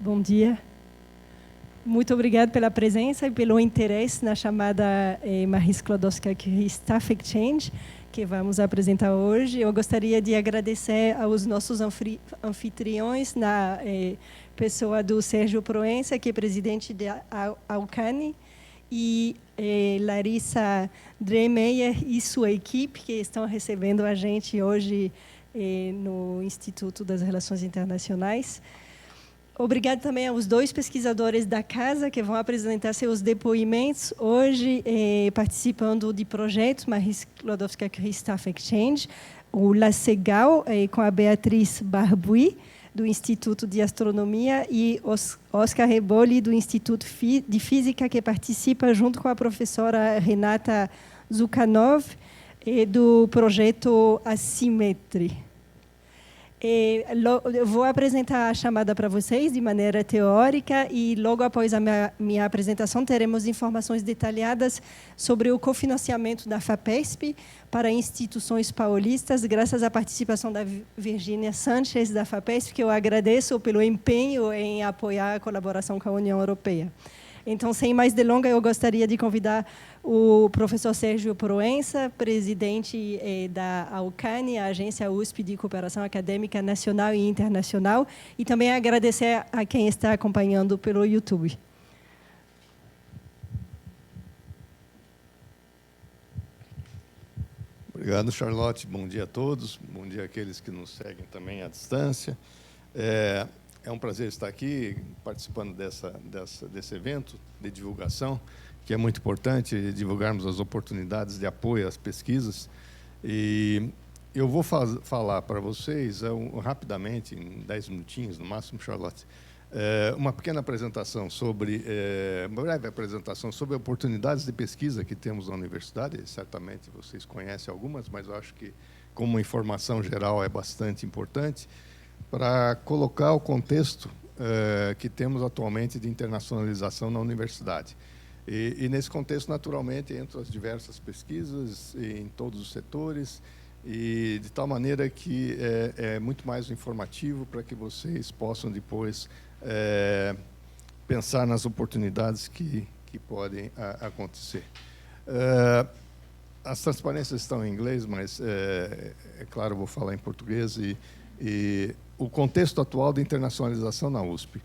bom dia. Muito obrigada pela presença e pelo interesse na chamada Marie Sklodowska-Curie Staff Exchange, que vamos apresentar hoje. Eu gostaria de agradecer aos nossos anfitriões, na pessoa do Sérgio Proença, que é presidente da Alcani, e Larissa Dremeyer e sua equipe, que estão recebendo a gente hoje no Instituto das Relações Internacionais. Obrigado também aos dois pesquisadores da casa que vão apresentar seus depoimentos hoje, participando de projetos Marie Sklodowska-Curie Staff Exchange, o LACEGAL, com a Beatriz Barbuy, do Instituto de Astronomia, e Oscar Reboli, do Instituto de Física, que participa junto com a professora Renata Zukhanov, do projeto Asymmetry. Eu vou apresentar a chamada para vocês de maneira teórica e logo após a minha apresentação teremos informações detalhadas sobre o cofinanciamento da FAPESP para instituições paulistas, graças à participação da Virginia Sanchez da FAPESP, que eu agradeço pelo empenho em apoiar a colaboração com a União Europeia. Então, sem mais delongas, eu gostaria de convidar o professor Sérgio Proença, presidente da Alcani, a Agência USP de Cooperação Acadêmica Nacional e Internacional, e também agradecer a quem está acompanhando pelo YouTube. Obrigado, Charlotte. Bom dia a todos. Bom dia àqueles que nos seguem também à distância. É um prazer estar aqui participando desse evento de divulgação, que é muito importante divulgarmos as oportunidades de apoio às pesquisas. E eu vou falar para vocês, rapidamente, em 10 minutinhos, no máximo, Charlotte, uma pequena apresentação uma breve apresentação sobre oportunidades de pesquisa que temos na universidade. Certamente vocês conhecem algumas, mas eu acho que, como informação geral, é bastante importante para colocar o contexto que temos atualmente de internacionalização na universidade. E nesse contexto, naturalmente, entram as diversas pesquisas em todos os setores, e de tal maneira que é muito mais informativo para que vocês possam depois pensar nas oportunidades que podem acontecer. As transparências estão em inglês, mas, é claro, eu vou falar em português. E o contexto atual de internacionalização na USP.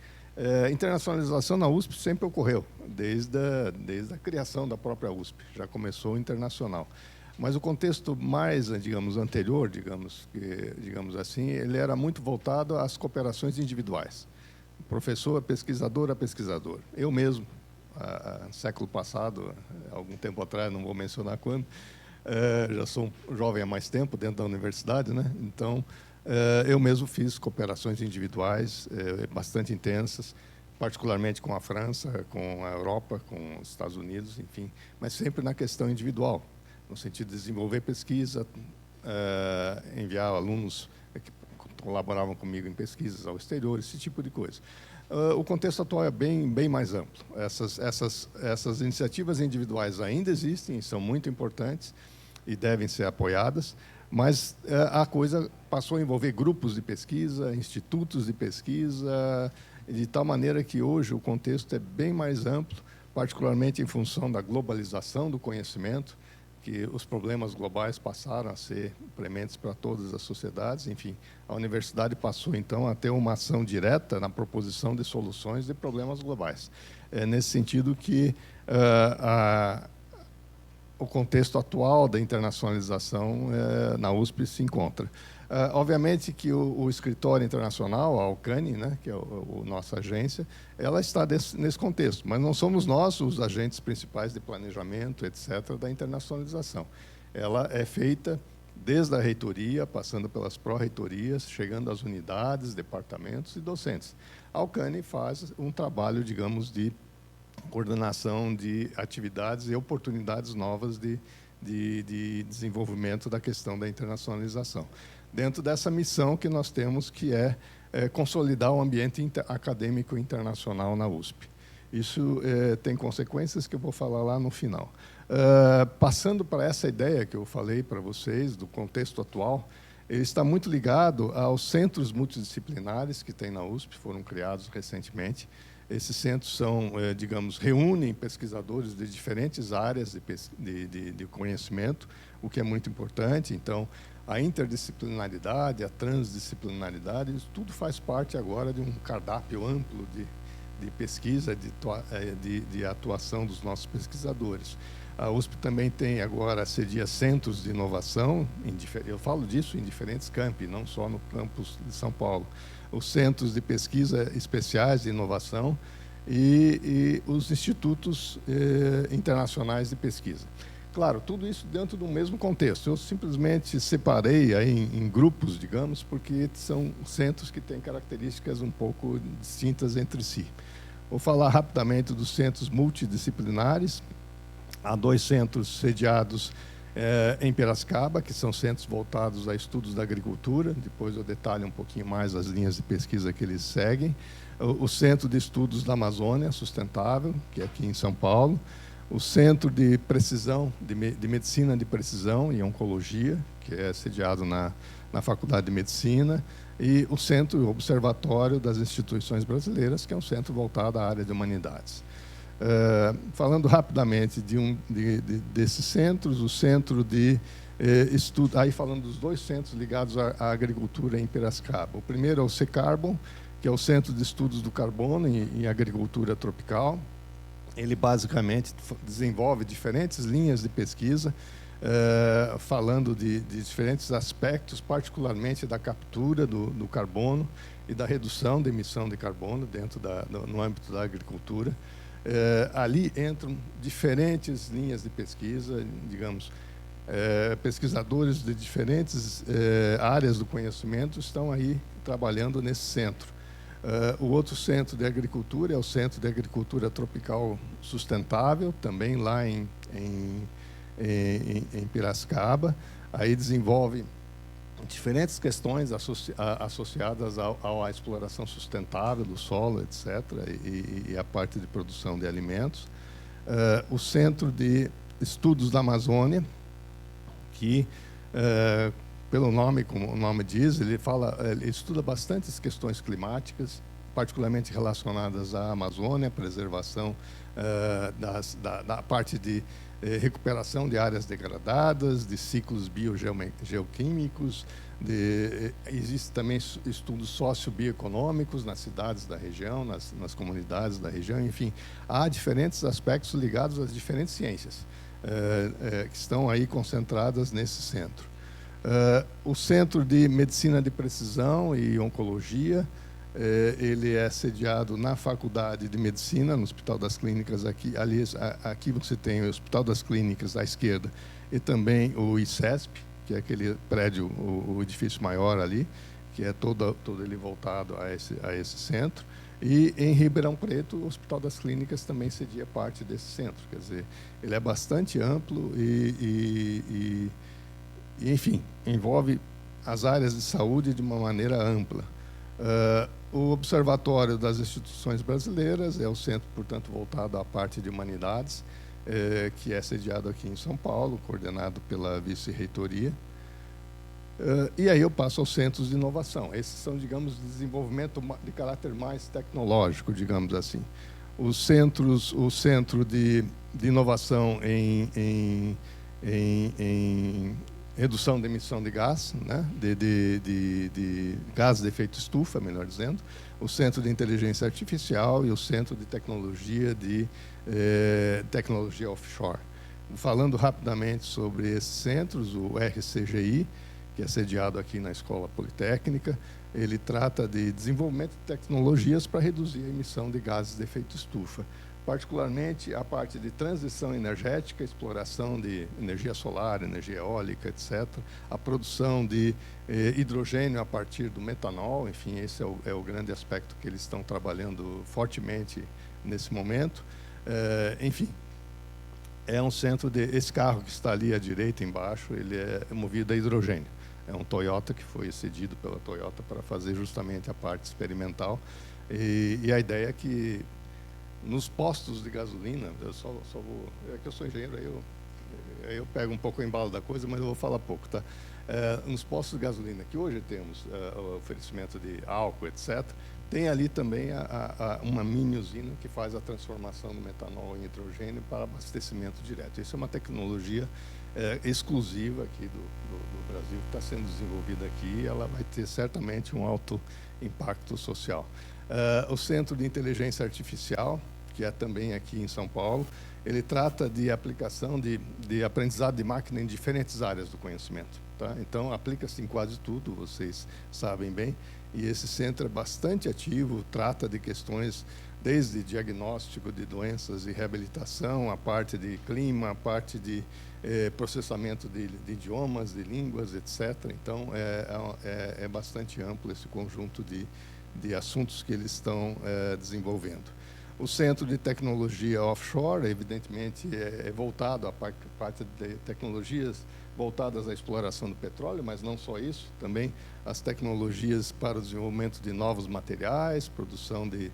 Internacionalização na USP sempre ocorreu, desde a criação da própria USP, já começou internacional. Mas o contexto mais, digamos, anterior, digamos assim, ele era muito voltado às cooperações individuais. Professor, pesquisador. Eu mesmo, no século passado, algum tempo atrás, não vou mencionar quando, já sou um jovem há mais tempo dentro da universidade, né? Então, eu mesmo fiz cooperações individuais bastante intensas, particularmente com a França, com a Europa, com os Estados Unidos, enfim, mas sempre na questão individual, no sentido de desenvolver pesquisa, enviar alunos que colaboravam comigo em pesquisas ao exterior, esse tipo de coisa. O contexto atual é bem mais amplo. Essas iniciativas individuais ainda existem, são muito importantes e devem ser apoiadas, mas a coisa passou a envolver grupos de pesquisa, institutos de pesquisa, de tal maneira que hoje o contexto é bem mais amplo, particularmente em função da globalização do conhecimento, que os problemas globais passaram a ser prementes para todas as sociedades. Enfim, a universidade passou, então, a ter uma ação direta na proposição de soluções de problemas globais. É nesse sentido que o contexto atual da internacionalização na USP se encontra. Obviamente que o escritório internacional, a Alcani, né, que é a nossa agência, ela está nesse contexto, mas não somos nós os agentes principais de planejamento, etc., da internacionalização. Ela é feita desde a reitoria, passando pelas pró-reitorias, chegando às unidades, departamentos e docentes. A Alcani faz um trabalho, digamos, de coordenação de atividades e oportunidades novas de desenvolvimento da questão da internacionalização. Dentro dessa missão que nós temos, que é consolidar o ambiente acadêmico internacional na USP. Isso tem consequências que eu vou falar lá no final. Passando para essa ideia que eu falei para vocês, do contexto atual, ele está muito ligado aos centros multidisciplinares que tem na USP, foram criados recentemente. Esses centros são, digamos, reúnem pesquisadores de diferentes áreas de conhecimento, o que é muito importante. Então, a interdisciplinaridade, a transdisciplinaridade, isso tudo faz parte agora de um cardápio amplo de pesquisa, de atuação dos nossos pesquisadores. A USP também tem agora, cedia centros de inovação, eu falo disso em diferentes campi, não só no campus de São Paulo. Os centros de pesquisa especiais de inovação e os institutos internacionais de pesquisa. Claro, tudo isso dentro do mesmo contexto. Eu simplesmente separei aí em grupos, digamos, porque são centros que têm características um pouco distintas entre si. Vou falar rapidamente dos centros multidisciplinares. Há 2 centros sediados em Piracicaba, que são centros voltados a estudos da agricultura. Depois eu detalho um pouquinho mais as linhas de pesquisa que eles seguem. O Centro de Estudos da Amazônia Sustentável, que é aqui em São Paulo. O Centro de Precisão, de Medicina de Precisão e Oncologia, que é sediado na Faculdade de Medicina. E o Centro Observatório das Instituições Brasileiras, que é um centro voltado à área de humanidades. Falando rapidamente desses centros, o centro de estudo, aí falando dos 2 centros ligados à agricultura em Piracicaba. O primeiro é o CECarbon, que é o Centro de Estudos do Carbono em Agricultura Tropical. Ele basicamente desenvolve diferentes linhas de pesquisa, falando de diferentes aspectos, particularmente da captura do carbono e da redução da emissão de carbono no âmbito da agricultura. Ali entram diferentes linhas de pesquisa, digamos, pesquisadores de diferentes áreas do conhecimento estão aí trabalhando nesse centro. O outro centro de agricultura é o Centro de Agricultura Tropical Sustentável, também lá em Piracicaba. Aí desenvolve diferentes questões associadas à exploração sustentável do solo, etc., e a parte de produção de alimentos. O Centro de Estudos da Amazônia, que, pelo nome, como o nome diz, ele estuda bastante as questões climáticas, particularmente relacionadas à Amazônia, preservação da parte de recuperação de áreas degradadas, de ciclos biogeoquímicos, existem também estudos sociobioeconômicos nas cidades da região, nas comunidades da região, enfim, há diferentes aspectos ligados às diferentes ciências que estão aí concentradas nesse centro. O Centro de Medicina de Precisão e Oncologia, ele é sediado na Faculdade de Medicina, no Hospital das Clínicas. Aqui você tem o Hospital das Clínicas à esquerda e também o ICESP, que é aquele prédio, o edifício maior ali, que é todo ele voltado a esse centro. E em Ribeirão Preto, o Hospital das Clínicas também cedia parte desse centro. Quer dizer, ele é bastante amplo e enfim, envolve as áreas de saúde de uma maneira ampla. O Observatório das Instituições Brasileiras é o centro, portanto, voltado à parte de humanidades, que é sediado aqui em São Paulo, coordenado pela vice-reitoria. E aí eu passo aos centros de inovação. Esses são, digamos, desenvolvimento de caráter mais tecnológico, digamos assim. O Centro de Inovação em redução da emissão de gás, né, de gases de efeito estufa, melhor dizendo, o Centro de Inteligência Artificial e o Centro de Tecnologia Tecnologia Offshore. Falando rapidamente sobre esses centros, o RCGI, que é sediado aqui na Escola Politécnica, ele trata de desenvolvimento de tecnologias para reduzir a emissão de gases de efeito estufa, particularmente a parte de transição energética, exploração de energia solar, energia eólica, etc., a produção de hidrogênio a partir do metanol, enfim, esse é o grande aspecto que eles estão trabalhando fortemente nesse momento. Enfim, é um centro esse carro que está ali à direita embaixo, ele é movido a hidrogênio. É um Toyota que foi cedido pela Toyota para fazer justamente a parte experimental. E a ideia é que nos postos de gasolina, é que eu sou engenheiro, aí eu pego um pouco o embalo da coisa, mas eu vou falar pouco, tá? Nos postos de gasolina, que hoje temos o oferecimento de álcool, etc., tem ali também uma mini usina que faz a transformação do metanol em hidrogênio para abastecimento direto. Isso é uma tecnologia exclusiva aqui do Brasil, que está sendo desenvolvida aqui, e ela vai ter certamente um alto impacto social. O Centro de Inteligência Artificial, que é também aqui em São Paulo, ele trata de aplicação de aprendizado de máquina em diferentes áreas do conhecimento. Tá? Então, aplica-se em quase tudo, vocês sabem bem, e esse centro é bastante ativo, trata de questões desde diagnóstico de doenças e reabilitação, a parte de clima, a parte de processamento de idiomas, de línguas, etc. Então, é bastante amplo esse conjunto de assuntos que eles estão desenvolvendo. O Centro de Tecnologia Offshore, evidentemente, é voltado à parte de tecnologias voltadas à exploração do petróleo, mas não só isso, também as tecnologias para o desenvolvimento de novos materiais, produção de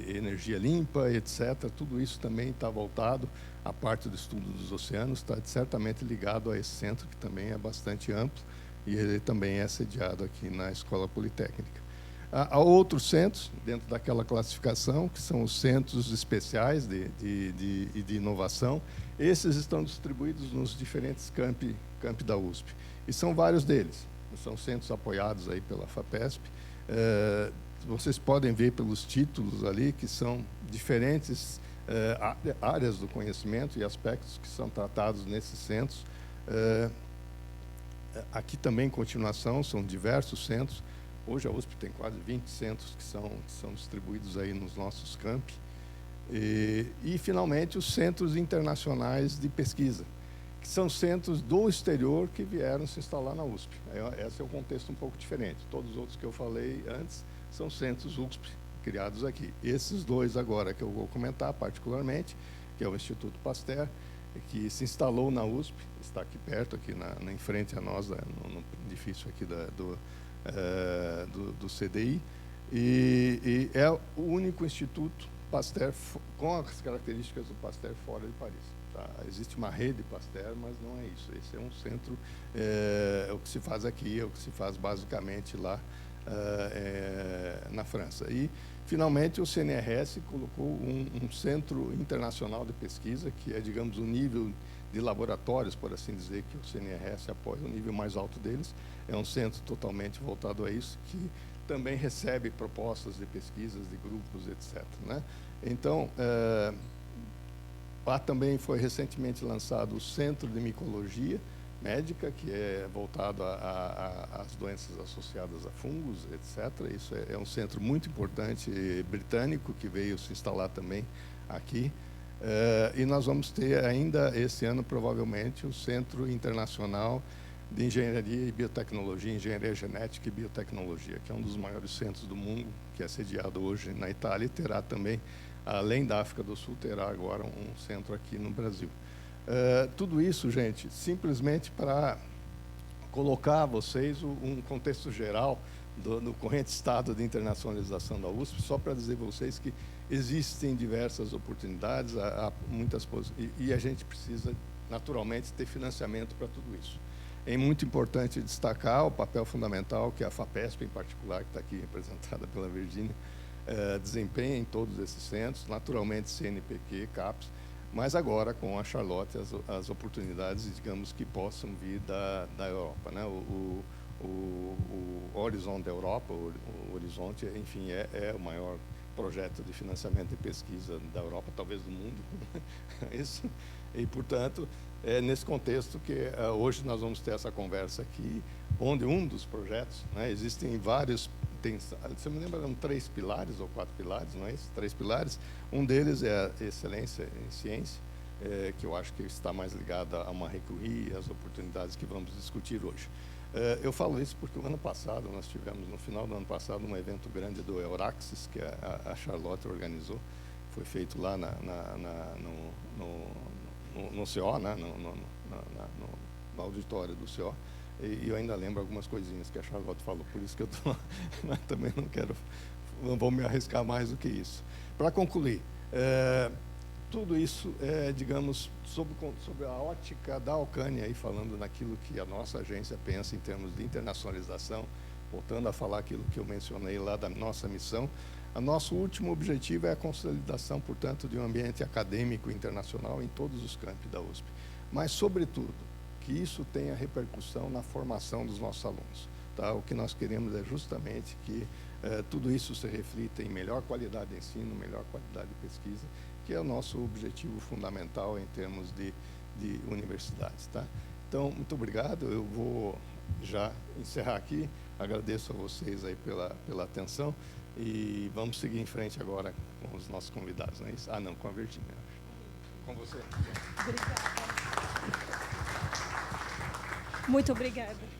energia limpa, etc. Tudo isso também está voltado à parte do estudo dos oceanos, está certamente ligado a esse centro, que também é bastante amplo, e ele também é sediado aqui na Escola Politécnica. Há outros centros, dentro daquela classificação, que são os centros especiais de inovação. Esses estão distribuídos nos diferentes campi da USP. E são vários deles. São centros apoiados aí pela FAPESP. Vocês podem ver pelos títulos ali que são diferentes áreas do conhecimento e aspectos que são tratados nesses centros. Aqui também, em continuação, são diversos centros. Hoje a USP tem quase 20 centros que são distribuídos aí nos nossos campi. E, finalmente, os centros internacionais de pesquisa, que são centros do exterior que vieram se instalar na USP. Esse é um contexto um pouco diferente. Todos os outros que eu falei antes são centros USP criados aqui. Esses dois agora que eu vou comentar particularmente, que é o Instituto Pasteur, que se instalou na USP, está aqui perto, aqui em frente a nós, no edifício aqui do CDI, e é o único instituto Pasteur com as características do Pasteur fora de Paris. Tá? Existe uma rede Pasteur, mas não é isso. Esse é um centro, o que se faz aqui, é o que se faz basicamente lá na França. E, finalmente, o CNRS colocou um centro internacional de pesquisa, que é, digamos, o nível de laboratórios, por assim dizer, que o CNRS apoia, o nível mais alto deles. É um centro totalmente voltado a isso, que também recebe propostas de pesquisas de grupos, etc. Né? Então, lá também foi recentemente lançado o Centro de Micologia Médica, que é voltado às doenças associadas a fungos, etc. Isso é um centro muito importante britânico, que veio se instalar também aqui. E nós vamos ter ainda esse ano, provavelmente, o Centro Internacional de Engenharia e Biotecnologia, Engenharia Genética e Biotecnologia, que é um dos maiores centros do mundo, que é sediado hoje na Itália, e terá também, além da África do Sul, terá agora um centro aqui no Brasil. Tudo isso, gente, simplesmente para colocar a vocês um contexto geral do corrente estado de internacionalização da USP, só para dizer a vocês que existem diversas oportunidades, há muitas e a gente precisa, naturalmente, ter financiamento para tudo isso. É muito importante destacar o papel fundamental que a FAPESP, em particular, que está aqui representada pela Virgínia, desempenha em todos esses centros, naturalmente CNPq, CAPES, mas agora com a Charlotte as oportunidades, digamos, que possam vir da Europa. Né? O Horizonte da Europa, o Horizonte, enfim, é o maior projeto de financiamento de pesquisa da Europa, talvez do mundo. Isso. E, portanto, é nesse contexto que hoje nós vamos ter essa conversa aqui, onde um dos projetos, né, existem vários, se eu me lembro, eram 3 pilares ou 4 pilares, não é isso? 3 pilares. Um deles é a excelência em ciência, que eu acho que está mais ligada a Marie Curie e as oportunidades que vamos discutir hoje. Eu falo isso porque o ano passado, nós tivemos, no final do ano passado, um evento grande do Euraxis, que a Charlotte organizou. Foi feito lá no CO, né? no auditório do CO. E eu ainda lembro algumas coisinhas que a Charlotte falou, por isso que eu também não vou me arriscar mais do que isso. Para concluir, tudo isso digamos, sob a ótica da Alcânia, aí falando naquilo que a nossa agência pensa em termos de internacionalização, voltando a falar aquilo que eu mencionei lá da nossa missão, o nosso último objetivo é a consolidação, portanto, de um ambiente acadêmico internacional em todos os campi da USP. Mas, sobretudo, que isso tenha repercussão na formação dos nossos alunos. Tá? O que nós queremos é justamente que tudo isso se reflita em melhor qualidade de ensino, melhor qualidade de pesquisa, que é o nosso objetivo fundamental em termos de universidades. Tá? Então, muito obrigado. Eu vou já encerrar aqui. Agradeço a vocês aí pela atenção e vamos seguir em frente agora com os nossos convidados. Não é isso? Ah, não, com a Virginia. Com você. Obrigada. Muito obrigada.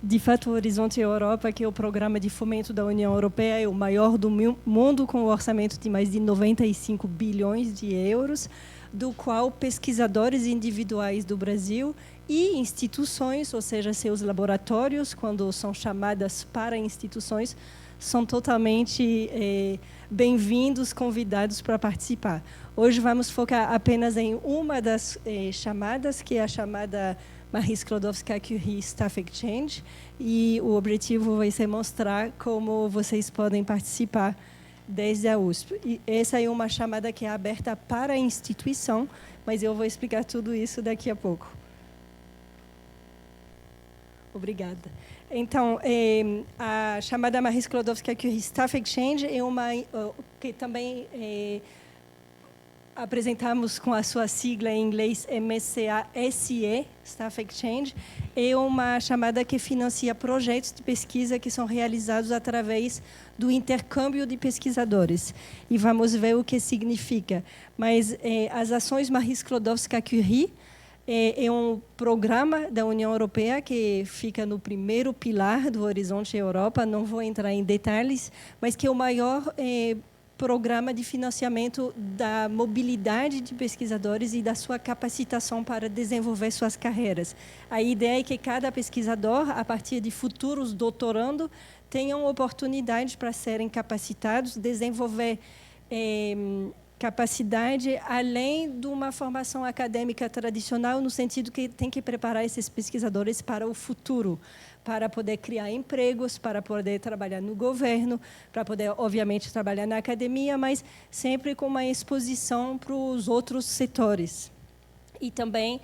De fato, o Horizonte Europa, que é o programa de fomento da União Europeia, é o maior do mundo, com um orçamento de mais de 95 bilhões de euros, do qual pesquisadores individuais do Brasil e instituições, ou seja, seus laboratórios, quando são chamadas para instituições, são totalmente bem-vindos, convidados para participar. Hoje vamos focar apenas em uma das chamadas, que é a chamada Marie Sklodowska-Curie Staff Exchange, e o objetivo vai ser mostrar como vocês podem participar desde a USP. E essa é uma chamada que é aberta para a instituição, mas eu vou explicar tudo isso daqui a pouco. Obrigada. Então, a chamada Marie Sklodowska-Curie Staff Exchange é uma que também apresentamos com a sua sigla em inglês MCASE, Staff Exchange, é uma chamada que financia projetos de pesquisa que são realizados através do intercâmbio de pesquisadores. E vamos ver o que significa. Mas as ações Marie Sklodowska-Curie é um programa da União Europeia que fica no primeiro pilar do Horizonte Europa, não vou entrar em detalhes, mas que é o maior programa de financiamento da mobilidade de pesquisadores e da sua capacitação para desenvolver suas carreiras. A ideia é que cada pesquisador, a partir de futuros doutorando, tenham oportunidade para serem capacitados, desenvolver capacidade além de uma formação acadêmica tradicional, no sentido que tem que preparar esses pesquisadores para o futuro, para poder criar empregos, para poder trabalhar no governo, para poder, obviamente, trabalhar na academia, mas sempre com uma exposição para os outros setores. E também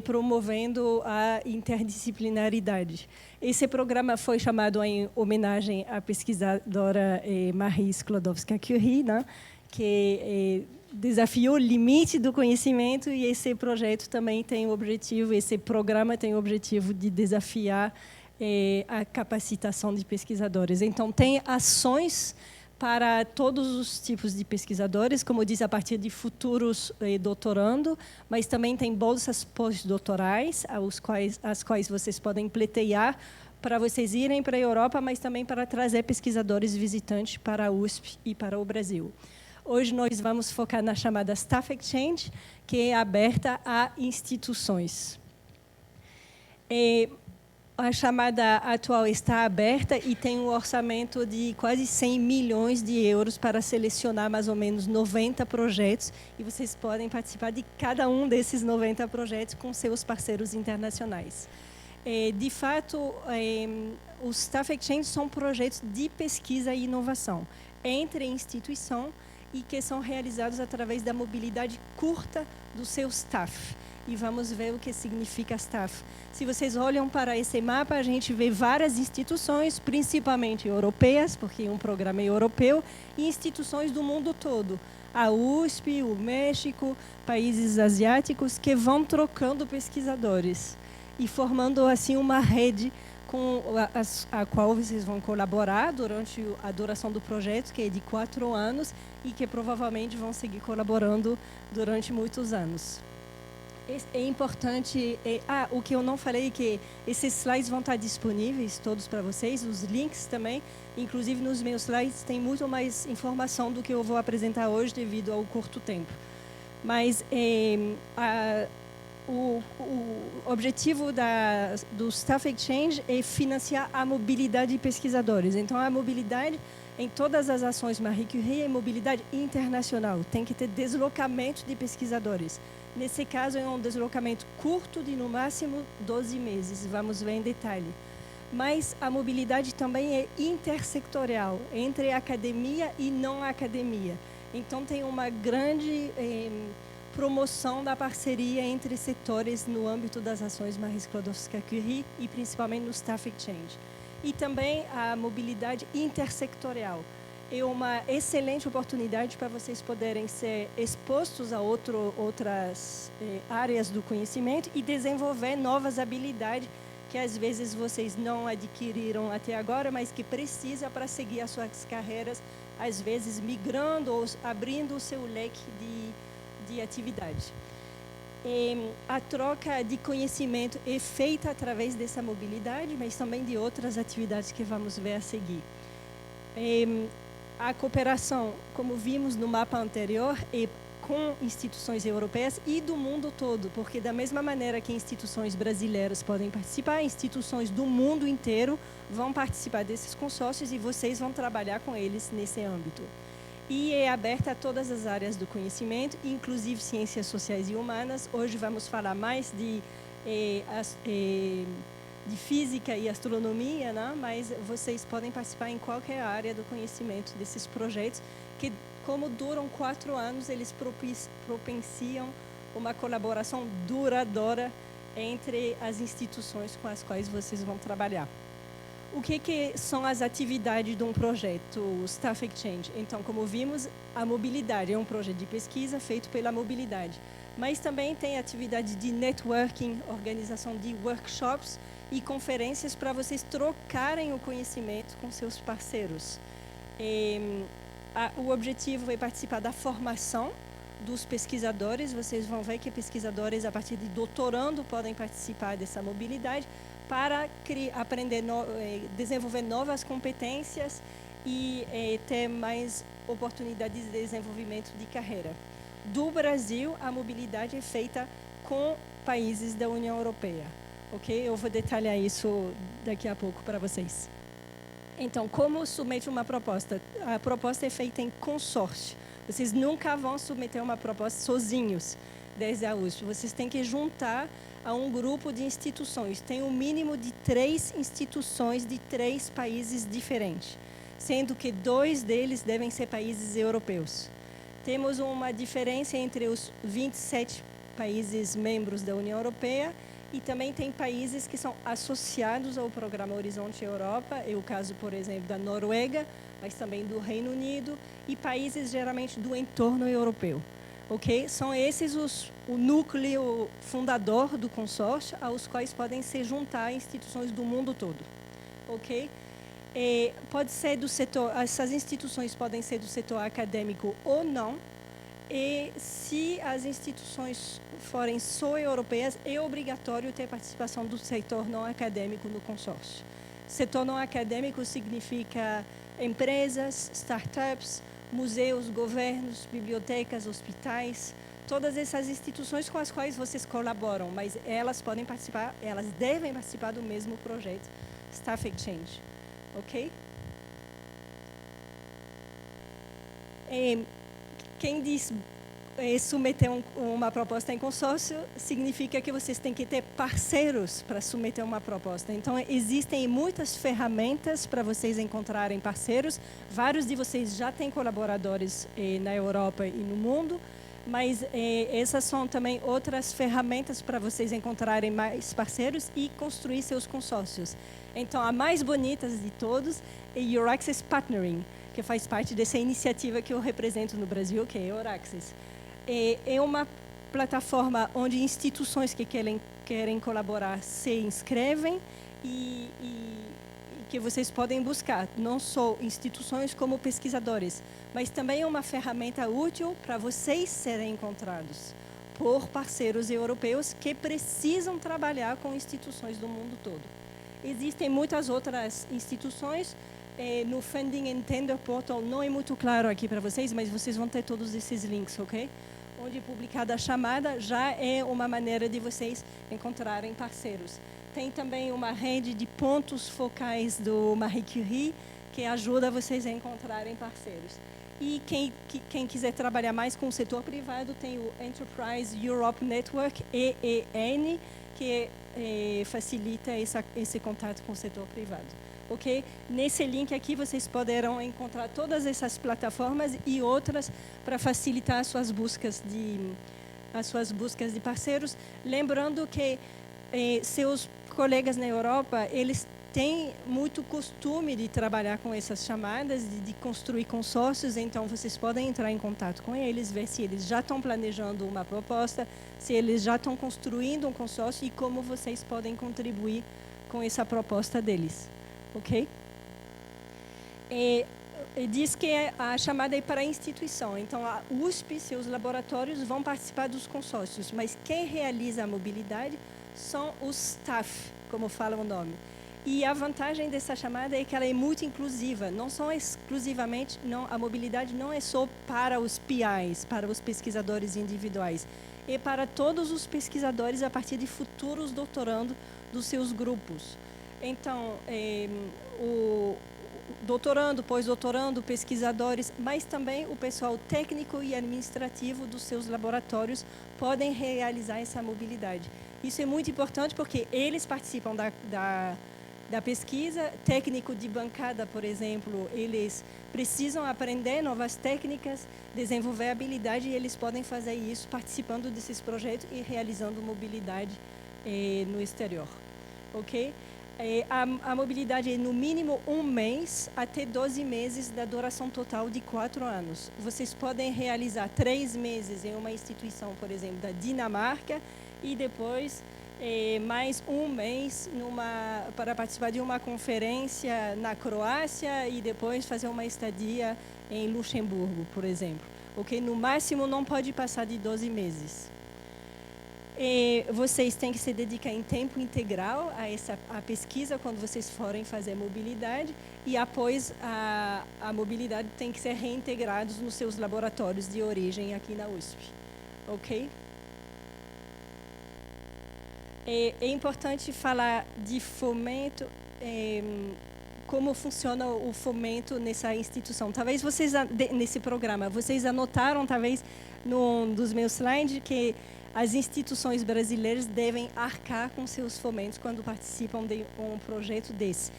promovendo a interdisciplinaridade. Esse programa foi chamado em homenagem à pesquisadora Marie Sklodowska-Curie, né, que desafiou o limite do conhecimento, e esse projeto também tem o objetivo, esse programa tem o objetivo de desafiar a capacitação de pesquisadores. Então, tem ações para todos os tipos de pesquisadores, como eu disse, a partir de futuros doutorando, mas também tem bolsas pós-doutorais, as quais vocês podem pleitear para vocês irem para a Europa, mas também para trazer pesquisadores visitantes para a USP e para o Brasil. Hoje nós vamos focar na chamada Staff Exchange, que é aberta a instituições. A chamada atual está aberta e tem um orçamento de quase 100 milhões de euros para selecionar mais ou menos 90 projetos, e vocês podem participar de cada um desses 90 projetos com seus parceiros internacionais. De fato, os Staff Exchange são projetos de pesquisa e inovação entre instituição e que são realizados através da mobilidade curta do seu staff. E vamos ver o que significa staff. Se vocês olham para esse mapa, a gente vê várias instituições, principalmente europeias, porque é um programa europeu, e instituições do mundo todo. A USP, o México, países asiáticos, que vão trocando pesquisadores e formando assim uma rede com a qual vocês vão colaborar durante a duração do projeto, que é de 4 anos, e que provavelmente vão seguir colaborando durante muitos anos. É importante... o que eu não falei é que esses slides vão estar disponíveis todos para vocês, os links também. Inclusive, nos meus slides tem muito mais informação do que eu vou apresentar hoje, devido ao curto tempo. Mas o objetivo do Staff Exchange é financiar a mobilidade de pesquisadores. Então, a mobilidade em todas as ações Marie Curie é mobilidade internacional. Tem que ter deslocamento de pesquisadores. Nesse caso, é um deslocamento curto de, no máximo, 12 meses. Vamos ver em detalhe. Mas a mobilidade também é intersectorial, entre academia e não academia. Então, tem uma grande promoção da parceria entre setores no âmbito das ações Marie Sklodowska-Curie e principalmente no Staff Exchange. E também a mobilidade intersectorial. É uma excelente oportunidade para vocês poderem ser expostos a outras áreas do conhecimento e desenvolver novas habilidades que às vezes vocês não adquiriram até agora, mas que precisa para seguir as suas carreiras, às vezes migrando ou abrindo o seu leque de atividade. A troca de conhecimento é feita através dessa mobilidade, mas também de outras atividades que vamos ver a seguir. A cooperação, como vimos no mapa anterior, é com instituições europeias e do mundo todo, porque da mesma maneira que instituições brasileiras podem participar, instituições do mundo inteiro vão participar desses consórcios e vocês vão trabalhar com eles nesse âmbito. E é aberta a todas as áreas do conhecimento, inclusive ciências sociais e humanas. Hoje vamos falar mais de física e astronomia, né? Mas vocês podem participar em qualquer área do conhecimento desses projetos, que, como duram 4 anos, eles propiciam uma colaboração duradoura entre as instituições com as quais vocês vão trabalhar. O que são as atividades de um projeto Staff Exchange? Então, como vimos, a mobilidade é um projeto de pesquisa feito pela mobilidade, mas também tem atividade de networking, organização de workshops e conferências para vocês trocarem o conhecimento com seus parceiros. O objetivo é participar da formação dos pesquisadores. Vocês vão ver que pesquisadores, a partir de doutorando, podem participar dessa mobilidade para aprender, desenvolver novas competências e ter mais oportunidades de desenvolvimento de carreira. Do Brasil, a mobilidade é feita com países da União Europeia. Ok? Eu vou detalhar isso daqui a pouco para vocês. Então, como submete uma proposta? A proposta é feita em consórcio. Vocês nunca vão submeter uma proposta sozinhos desde a USP. Vocês têm que juntar a um grupo de instituições. Tem um mínimo de 3 instituições de 3 países diferentes, sendo que 2 deles devem ser países europeus. Temos uma diferença entre os 27 países membros da União Europeia e também tem países que são associados ao Programa Horizonte Europa, é o caso, por exemplo, da Noruega, mas também do Reino Unido e países geralmente do entorno europeu. Okay? São esses o núcleo fundador do consórcio, aos quais podem se juntar instituições do mundo todo. Okay? Pode ser do setor, essas instituições podem ser do setor acadêmico ou não. E se as instituições forem só europeias, é obrigatório ter participação do setor não acadêmico no consórcio. Setor não acadêmico significa empresas, startups, museus, governos, bibliotecas, hospitais, todas essas instituições com as quais vocês colaboram, mas elas podem participar, elas devem participar do mesmo projeto Staff Exchange. Ok? Quem diz submeter uma proposta em consórcio significa que vocês têm que ter parceiros para submeter uma proposta. Então, existem muitas ferramentas para vocês encontrarem parceiros. Vários de vocês já têm colaboradores na Europa e no mundo, mas essas são também outras ferramentas para vocês encontrarem mais parceiros e construir seus consórcios. Então, a mais bonita de todos é Euraccess Partnering, que faz parte dessa iniciativa que eu represento no Brasil, que é Euraccess. É uma plataforma onde instituições que querem colaborar se inscrevem e que vocês podem buscar, não só instituições como pesquisadores, mas também é uma ferramenta útil para vocês serem encontrados por parceiros europeus que precisam trabalhar com instituições do mundo todo. Existem muitas outras instituições. No Funding and Tender Portal não é muito claro aqui para vocês, mas vocês vão ter todos esses links, ok? Onde de publicar da chamada já é uma maneira de vocês encontrarem parceiros. Tem também uma rede de pontos focais do Marie Curie, que ajuda vocês a encontrarem parceiros. E quem quiser trabalhar mais com o setor privado, tem o Enterprise Europe Network, EEN, que facilita esse contato com o setor privado. Okay? Nesse link aqui, vocês poderão encontrar todas essas plataformas e outras para facilitar as suas buscas de parceiros. Lembrando que seus colegas na Europa, eles têm muito costume de trabalhar com essas chamadas, de construir consórcios, então vocês podem entrar em contato com eles, ver se eles já estão planejando uma proposta, se eles já estão construindo um consórcio e como vocês podem contribuir com essa proposta deles. Ok? Diz que a chamada é para a instituição, então a USP, seus laboratórios vão participar dos consórcios, mas quem realiza a mobilidade são os staff, como fala o nome. E a vantagem dessa chamada é que ela é muito inclusiva. Não são exclusivamente, a mobilidade não é só para os PIs, para os pesquisadores individuais. É para todos os pesquisadores a partir de futuros doutorando dos seus grupos. Então, o doutorando, pós-doutorando, pesquisadores, mas também o pessoal técnico e administrativo dos seus laboratórios podem realizar essa mobilidade. Isso é muito importante porque eles participam da pesquisa, técnico de bancada, por exemplo, eles precisam aprender novas técnicas, desenvolver habilidade e eles podem fazer isso participando desses projetos e realizando mobilidade no exterior. Ok? A mobilidade é no mínimo 1 mês até 12 meses da duração total de 4 anos. Vocês podem realizar 3 meses em uma instituição, por exemplo, da Dinamarca e depois mais 1 mês para participar de uma conferência na Croácia e depois fazer uma estadia em Luxemburgo, por exemplo. Okay? No máximo não pode passar de 12 meses. Vocês têm que se dedicar em tempo integral a pesquisa quando vocês forem fazer mobilidade e após a mobilidade tem que ser reintegrados nos seus laboratórios de origem aqui na USP. Ok? É importante falar de fomento, como funciona o fomento nessa instituição. Talvez vocês, nesse programa, vocês anotaram, talvez, num dos meus slides, que as instituições brasileiras devem arcar com seus fomentos quando participam de um projeto desse.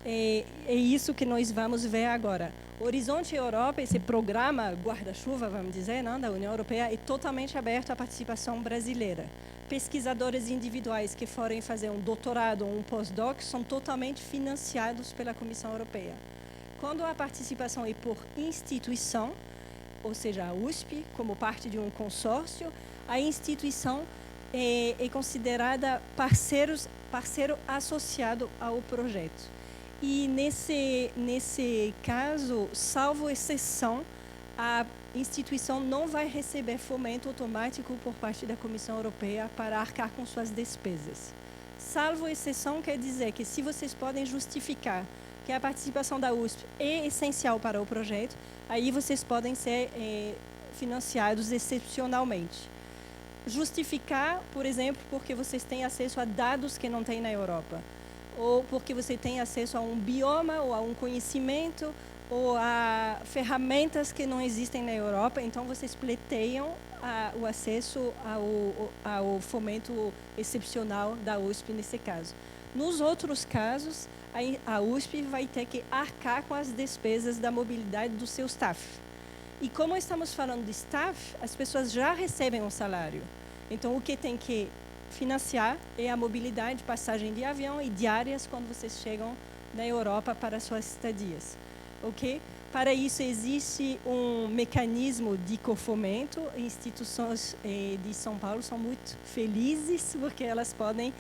É isso que nós vamos ver agora. Horizonte Europa, esse programa guarda-chuva, vamos dizer, não, da União Europeia, é totalmente aberto à participação brasileira. Pesquisadores individuais que forem fazer um doutorado ou um pós-doc são totalmente financiados pela Comissão Europeia. Quando a participação é por instituição, ou seja, a USP, como parte de um consórcio, a instituição é considerada parceiro associado ao projeto. E nesse caso, salvo exceção, a instituição não vai receber fomento automático por parte da Comissão Europeia para arcar com suas despesas. Salvo exceção quer dizer que se vocês podem justificar que a participação da USP é essencial para o projeto, aí vocês podem ser financiados excepcionalmente. Justificar, por exemplo, porque vocês têm acesso a dados que não tem na Europa, ou porque você tem acesso a um bioma ou a um conhecimento ou a ferramentas que não existem na Europa, então vocês pleteiam o acesso ao fomento excepcional da USP nesse caso. Nos outros casos, a USP vai ter que arcar com as despesas da mobilidade do seu staff. E como estamos falando de staff, as pessoas já recebem um salário. Então, o que tem que financiar é a mobilidade, passagem de avião e diárias quando vocês chegam na Europa para suas estadias. Ok? Para isso, existe um mecanismo de cofomento. Instituições de São Paulo são muito felizes porque elas podem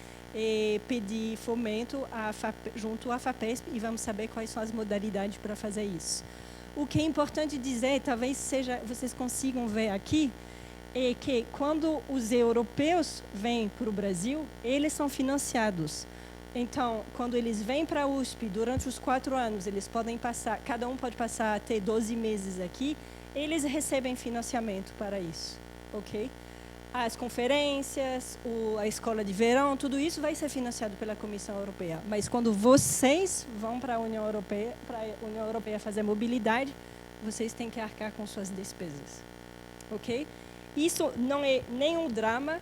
pedir fomento junto à FAPESP e vamos saber quais são as modalidades para fazer isso. O que é importante dizer, talvez vocês consigam ver aqui, é que quando os europeus vêm para o Brasil, eles são financiados. Então, quando eles vêm para a USP, durante os 4 anos, eles podem passar, cada um pode passar até 12 meses aqui, eles recebem financiamento para isso. ok? As conferências, a escola de verão, tudo isso vai ser financiado pela Comissão Europeia. Mas quando vocês vão para a União Europeia fazer mobilidade, vocês têm que arcar com suas despesas, ok? Isso não é nenhum drama.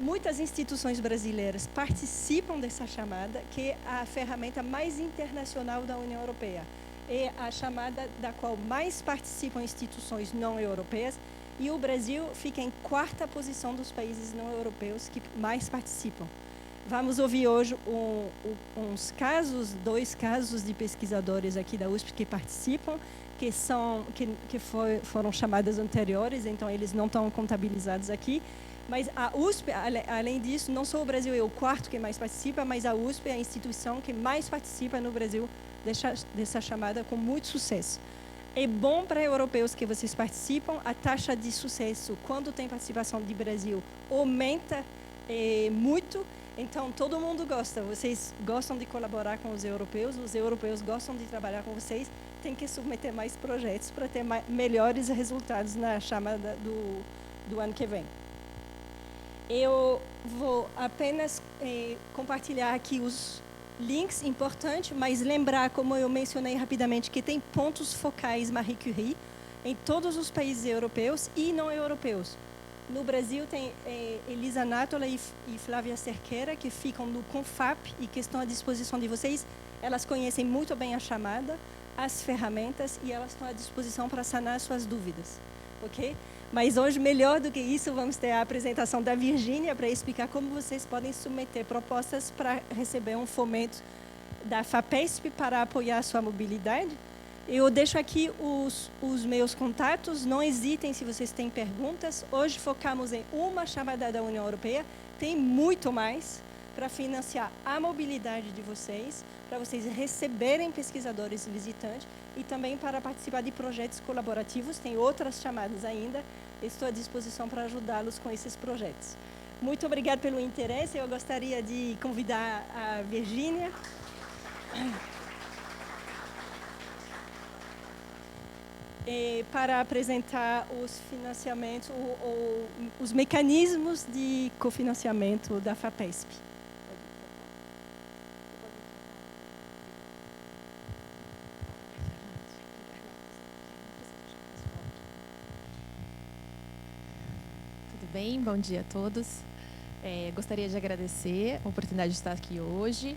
Muitas instituições brasileiras participam dessa chamada, que é a ferramenta mais internacional da União Europeia. É a chamada da qual mais participam instituições não europeias, e o Brasil fica em 4ª posição dos países não europeus que mais participam. Vamos ouvir hoje dois casos de pesquisadores aqui da USP que participam, que foram chamadas anteriores, então eles não estão contabilizados aqui. Mas a USP, além disso, não só o Brasil é o 4º que mais participa, mas a USP é a instituição que mais participa no Brasil dessa chamada com muito sucesso. É bom para europeus que vocês participam. A taxa de sucesso, quando tem participação de Brasil, aumenta muito. Então, todo mundo gosta. Vocês gostam de colaborar com os europeus gostam de trabalhar com vocês. Tem que submeter mais projetos para ter melhores resultados na chamada do ano que vem. Eu vou apenas compartilhar aqui os links importantes, mas lembrar, como eu mencionei rapidamente, que tem pontos focais Marie Curie em todos os países europeus e não europeus. No Brasil tem Elisa Nátola e Flávia Cerqueira, que ficam no CONFAP e que estão à disposição de vocês. Elas conhecem muito bem a chamada, as ferramentas, e elas estão à disposição para sanar suas dúvidas. Ok? Mas hoje, melhor do que isso, vamos ter a apresentação da Virgínia para explicar como vocês podem submeter propostas para receber um fomento da FAPESP para apoiar a sua mobilidade. Eu deixo aqui os meus contatos, não hesitem se vocês têm perguntas. Hoje focamos em uma chamada da União Europeia, tem muito mais para financiar a mobilidade de vocês, para vocês receberem pesquisadores visitantes e também para participar de projetos colaborativos. Tem outras chamadas ainda, estou à disposição para ajudá-los com esses projetos. Muito obrigada pelo interesse. Eu gostaria de convidar a Virgínia para apresentar os financiamentos, os mecanismos de cofinanciamento da FAPESP. Tudo bem? Bom dia a todos. Gostaria de agradecer a oportunidade de estar aqui hoje.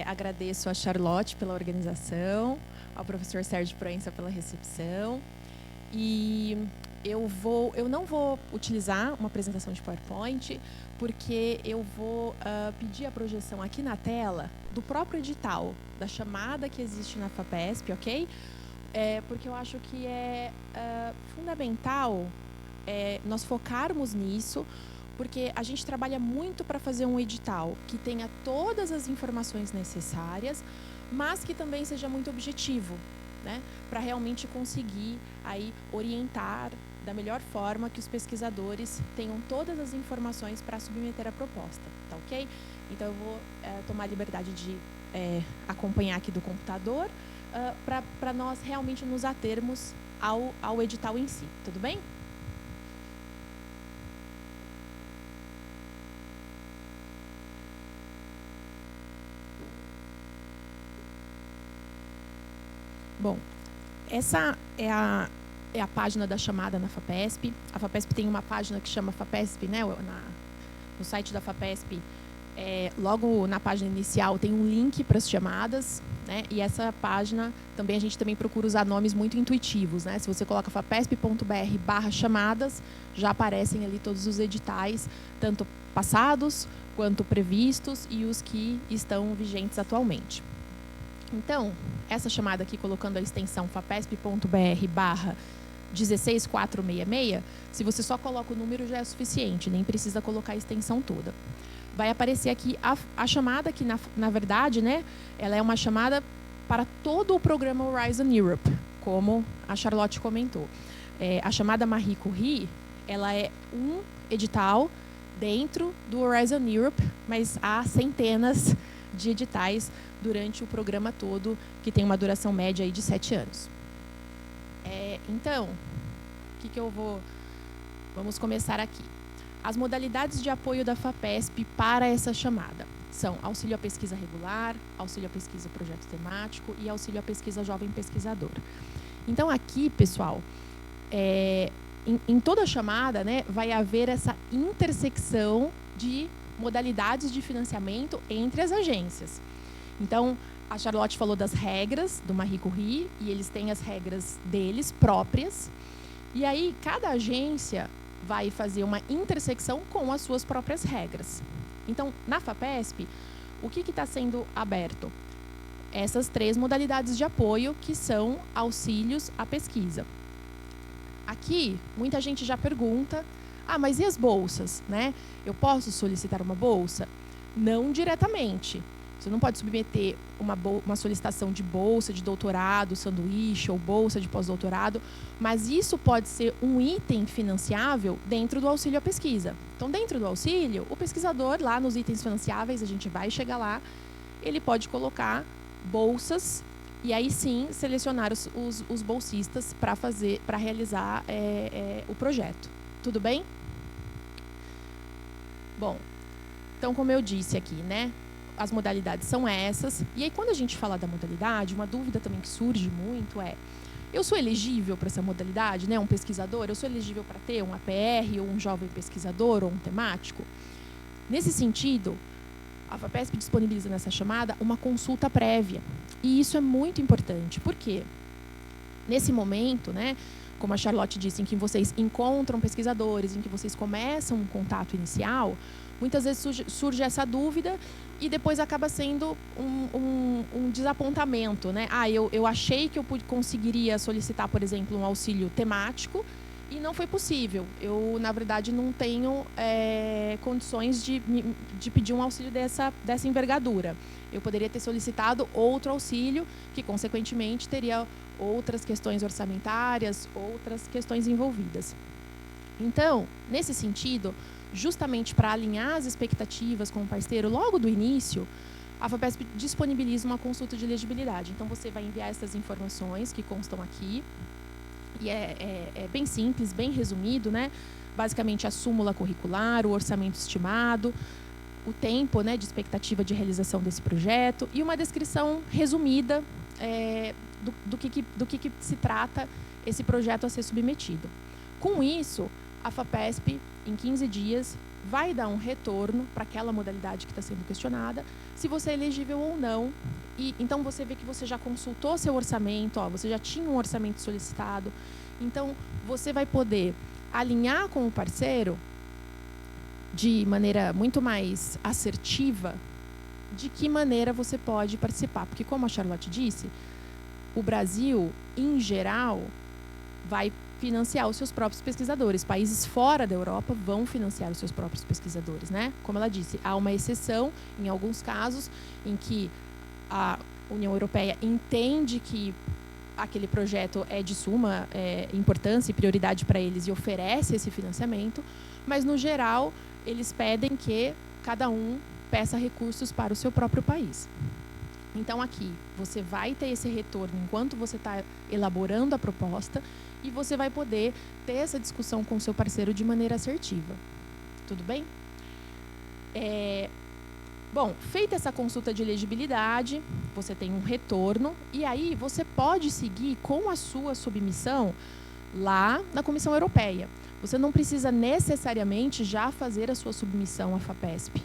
Agradeço a Charlotte pela organização, ao professor Sérgio Proença pela recepção. E eu não vou utilizar uma apresentação de PowerPoint, porque eu vou pedir a projeção aqui na tela do próprio edital, da chamada que existe na FAPESP, ok? Porque eu acho que é fundamental nós focarmos nisso, porque a gente trabalha muito para fazer um edital que tenha todas as informações necessárias, mas que também seja muito objetivo, né? Para realmente conseguir aí orientar da melhor forma que os pesquisadores tenham todas as informações para submeter a proposta, tá ok? Então eu vou tomar a liberdade de acompanhar aqui do computador para nós realmente nos atermos ao edital em si, tudo bem? Bom, essa é a página da chamada na FAPESP. A FAPESP tem uma página que chama FAPESP, né? No site da FAPESP, logo na página inicial tem um link para as chamadas, né? E essa página também a gente também procura usar nomes muito intuitivos, né? Se você coloca fapesp.br/chamadas, já aparecem ali todos os editais, tanto passados quanto previstos e os que estão vigentes atualmente. Então, essa chamada aqui, colocando a extensão fapesp.br/16466, se você só coloca o número já é suficiente, nem precisa colocar a extensão toda. Vai aparecer aqui a chamada, que na verdade, né, ela é uma chamada para todo o programa Horizon Europe, como a Charlotte comentou. A chamada Marie Curie, ela é um edital dentro do Horizon Europe, mas há centenas de editais durante o programa todo, que tem uma duração média aí de 7 anos. Então, o que eu vou Vamos começar aqui. As modalidades de apoio da FAPESP para essa chamada são auxílio à pesquisa regular, auxílio à pesquisa projeto temático e auxílio à pesquisa jovem pesquisador. Então, aqui, pessoal, em toda a chamada, né, vai haver essa intersecção de modalidades de financiamento entre as agências. Então, a Charlotte falou das regras do Marie Curie, e eles têm as regras deles próprias. E aí, cada agência vai fazer uma intersecção com as suas próprias regras. Então, na FAPESP, o que está sendo aberto? Essas 3 modalidades de apoio, que são auxílios à pesquisa. Aqui, muita gente já pergunta, mas e as bolsas, né? Eu posso solicitar uma bolsa? Não diretamente. Você não pode submeter uma solicitação de bolsa de doutorado, sanduíche ou bolsa de pós-doutorado, mas isso pode ser um item financiável dentro do auxílio à pesquisa. Então, dentro do auxílio, o pesquisador, lá nos itens financiáveis, a gente vai chegar lá, ele pode colocar bolsas e aí sim selecionar os bolsistas para realizar o projeto. Tudo bem? Bom, então, como eu disse aqui, né? As modalidades são essas. E aí, quando a gente fala da modalidade, uma dúvida também que surge muito é: eu sou elegível para essa modalidade, né? Um pesquisador, eu sou elegível para ter um APR, ou um jovem pesquisador, ou um temático? Nesse sentido, a FAPESP disponibiliza nessa chamada uma consulta prévia. E isso é muito importante. Por quê? Nesse momento, né, como a Charlotte disse, em que vocês encontram pesquisadores, em que vocês começam um contato inicial, muitas vezes surge essa dúvida e depois acaba sendo um desapontamento, né? Eu achei que eu conseguiria solicitar, por exemplo, um auxílio temático e não foi possível. Eu, na verdade, não tenho condições de pedir um auxílio dessa envergadura. Eu poderia ter solicitado outro auxílio que, consequentemente, teria outras questões orçamentárias, outras questões envolvidas. Então, nesse sentido, justamente para alinhar as expectativas com o parceiro logo do início, a FAPESP disponibiliza uma consulta de elegibilidade. Então, você vai enviar essas informações que constam aqui, e é bem simples, bem resumido, né? Basicamente, a súmula curricular, o orçamento estimado, o tempo, né, de expectativa de realização desse projeto e uma descrição resumida do que se trata esse projeto a ser submetido. Com isso, a FAPESP, em 15 dias, vai dar um retorno para aquela modalidade que está sendo questionada, se você é elegível ou não. E então, você vê que você já consultou seu orçamento, você já tinha um orçamento solicitado. Então, você vai poder alinhar com o parceiro de maneira muito mais assertiva de que maneira você pode participar. Porque, como a Charlotte disse, o Brasil, em geral, vai financiar os seus próprios pesquisadores. Países fora da Europa vão financiar os seus próprios pesquisadores, né? Como ela disse, há uma exceção, em alguns casos, em que a União Europeia entende que aquele projeto é de suma importância e prioridade para eles e oferece esse financiamento, mas, no geral, eles pedem que cada um peça recursos para o seu próprio país. Então, aqui, você vai ter esse retorno enquanto você está elaborando a proposta e você vai poder ter essa discussão com o seu parceiro de maneira assertiva. Tudo bem? Bom, feita essa consulta de elegibilidade, você tem um retorno e aí você pode seguir com a sua submissão lá na Comissão Europeia. Você não precisa necessariamente já fazer a sua submissão à FAPESP.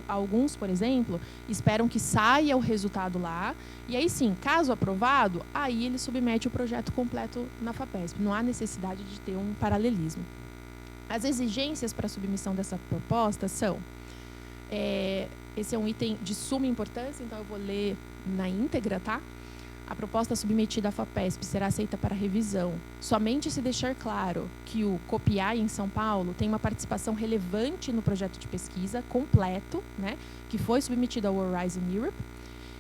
Alguns, por exemplo, esperam que saia o resultado lá e aí sim, caso aprovado, aí ele submete o projeto completo na FAPESP. Não há necessidade de ter um paralelismo. As exigências para a submissão dessa proposta são... esse é um item de suma importância, então eu vou ler na íntegra, tá? A proposta submetida à FAPESP será aceita para revisão somente se deixar claro que o COPIAI em São Paulo tem uma participação relevante no projeto de pesquisa completo, né, que foi submetido ao Horizon Europe,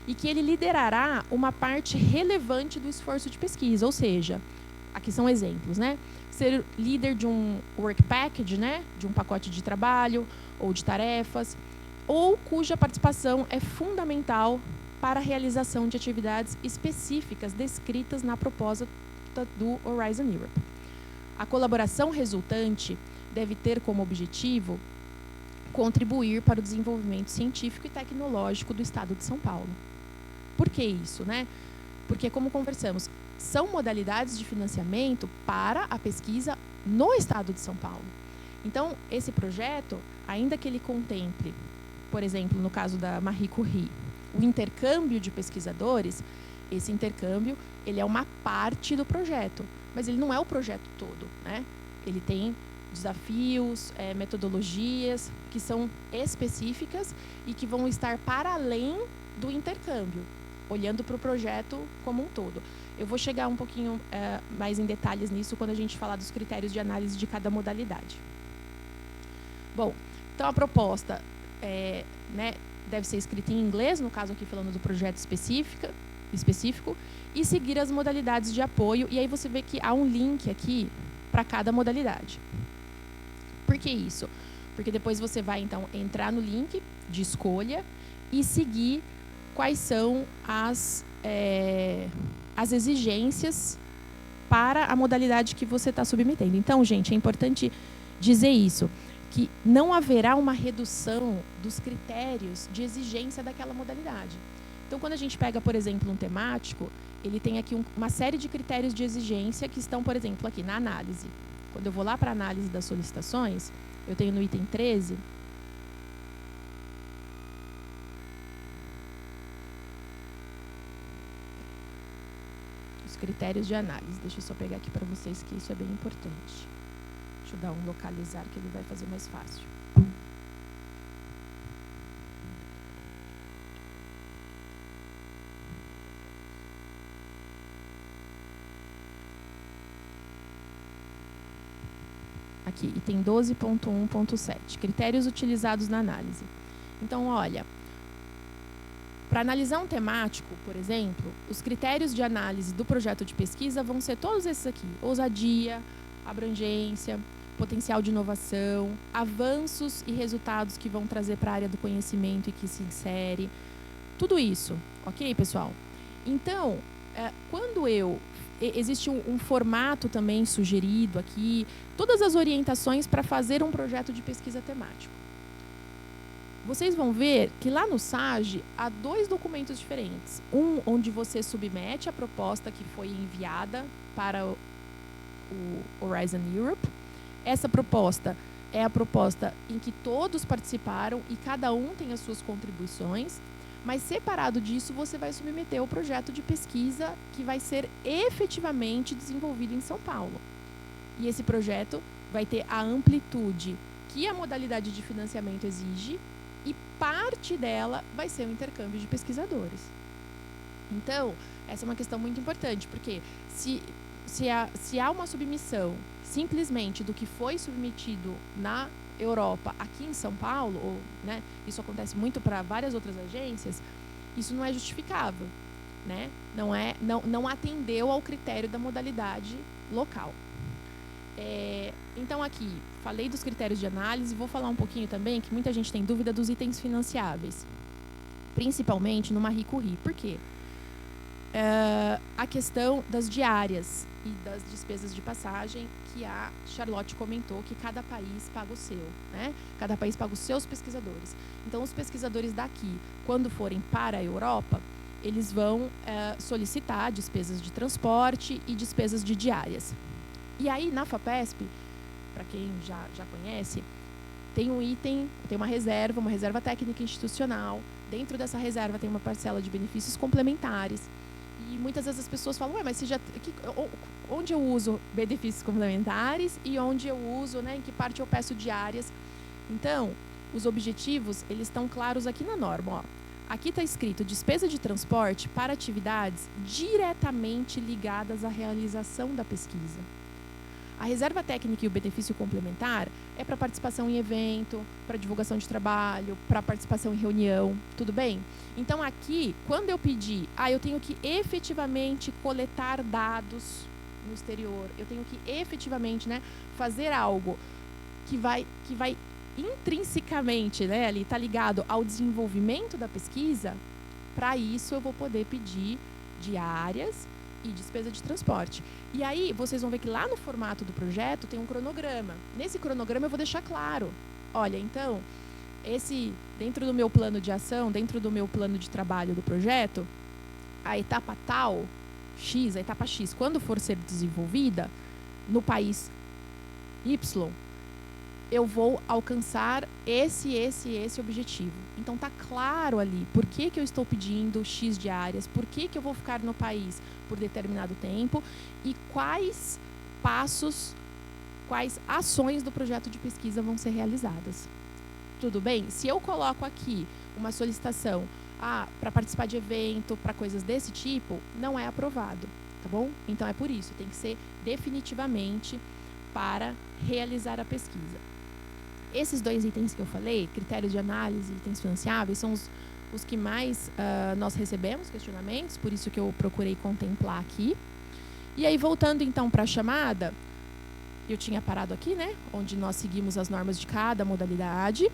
e que ele liderará uma parte relevante do esforço de pesquisa, ou seja, aqui são exemplos, né? Ser líder de um work package, né, de um pacote de trabalho ou de tarefas, ou cuja participação é fundamental para a realização de atividades específicas descritas na proposta do Horizon Europe. A colaboração resultante deve ter como objetivo contribuir para o desenvolvimento científico e tecnológico do Estado de São Paulo. Por que isso, né? Porque, como conversamos, são modalidades de financiamento para a pesquisa no Estado de São Paulo. Então, esse projeto, ainda que ele contemple, por exemplo, no caso da Marie Curie, o intercâmbio de pesquisadores, esse intercâmbio ele é uma parte do projeto, mas ele não é o projeto todo, né? Ele tem desafios, metodologias que são específicas e que vão estar para além do intercâmbio, olhando para o projeto como um todo. Eu vou chegar um pouquinho mais em detalhes nisso quando a gente falar dos critérios de análise de cada modalidade. Bom, então a proposta né, deve ser escrita em inglês, no caso aqui falando do projeto específico, e seguir as modalidades de apoio. E aí você vê que há um link aqui para cada modalidade. Por que isso? Porque depois você vai, então, entrar no link de escolha e seguir quais são as exigências para a modalidade que você está submetendo. Então, gente, é importante dizer isso, que não haverá uma redução dos critérios de exigência daquela modalidade. Então, quando a gente pega, por exemplo, um temático, ele tem aqui uma série de critérios de exigência que estão, por exemplo, aqui na análise. Quando eu vou lá para a análise das solicitações, eu tenho no item 13... os critérios de análise. Deixa eu só pegar aqui para vocês que isso é bem importante. Deixa eu dar um localizar que ele vai fazer mais fácil. Aqui, item 12.1.7, critérios utilizados na análise. Então, olha, para analisar um temático, por exemplo, os critérios de análise do projeto de pesquisa vão ser todos esses aqui: ousadia, abrangência, potencial de inovação, avanços e resultados que vão trazer para a área do conhecimento e que se insere, tudo isso, ok, pessoal? Então, quando existe um formato também sugerido aqui, todas as orientações para fazer um projeto de pesquisa temático. Vocês vão ver que lá no SAGE há 2 documentos diferentes. Um onde você submete a proposta que foi enviada para o Horizon Europe. Essa proposta é a proposta em que todos participaram e cada um tem as suas contribuições. Mas, separado disso, você vai submeter o projeto de pesquisa que vai ser efetivamente desenvolvido em São Paulo. E esse projeto vai ter a amplitude que a modalidade de financiamento exige e parte dela vai ser o intercâmbio de pesquisadores. Então, essa é uma questão muito importante, porque se há uma submissão simplesmente do que foi submetido na Europa, aqui em São Paulo, ou, né, isso acontece muito para várias outras agências, isso não é justificável, né? Não atendeu ao critério da modalidade local. Então, aqui, falei dos critérios de análise, vou falar um pouquinho também, que muita gente tem dúvida dos itens financiáveis, principalmente no Marie Curie. Por quê? A questão das diárias e das despesas de passagem, que a Charlotte comentou que cada país paga o seu, né? Cada país paga os seus pesquisadores. Então, os pesquisadores daqui, quando forem para a Europa, eles vão solicitar despesas de transporte e despesas de diárias. E aí, na FAPESP, para quem já conhece, tem um item, tem uma reserva técnica institucional. Dentro dessa reserva tem uma parcela de benefícios complementares. E muitas vezes as pessoas falam, mas onde eu uso benefícios complementares e onde eu uso, né, em que parte eu peço diárias? Então, os objetivos, eles estão claros aqui na norma. Ó. Aqui está escrito despesa de transporte para atividades diretamente ligadas à realização da pesquisa. A reserva técnica e o benefício complementar é para participação em evento, para divulgação de trabalho, para participação em reunião, tudo bem? Então, aqui, quando eu pedir, eu tenho que efetivamente coletar dados no exterior, eu tenho que efetivamente, né, fazer algo que vai intrinsecamente, né, ali está ligado ao desenvolvimento da pesquisa. Para isso, eu vou poder pedir diárias e despesa de transporte. E aí, vocês vão ver que lá no formato do projeto tem um cronograma. Nesse cronograma eu vou deixar claro. Olha, então, dentro do meu plano de ação, dentro do meu plano de trabalho do projeto, a etapa tal, X, a etapa X, quando for ser desenvolvida, no país Y, eu vou alcançar esse objetivo. Então, está claro ali por que eu estou pedindo X de áreas, por que eu vou ficar no país por determinado tempo e quais passos, quais ações do projeto de pesquisa vão ser realizadas. Tudo bem? Se eu coloco aqui uma solicitação para participar de evento, para coisas desse tipo, não é aprovado, tá bom? Então, é por isso, tem que ser definitivamente para realizar a pesquisa. Esses 2 itens que eu falei, critérios de análise e itens financiáveis, são os que mais nós recebemos questionamentos, por isso que eu procurei contemplar aqui. E aí, voltando então para a chamada, eu tinha parado aqui, né, onde nós seguimos as normas de cada modalidade.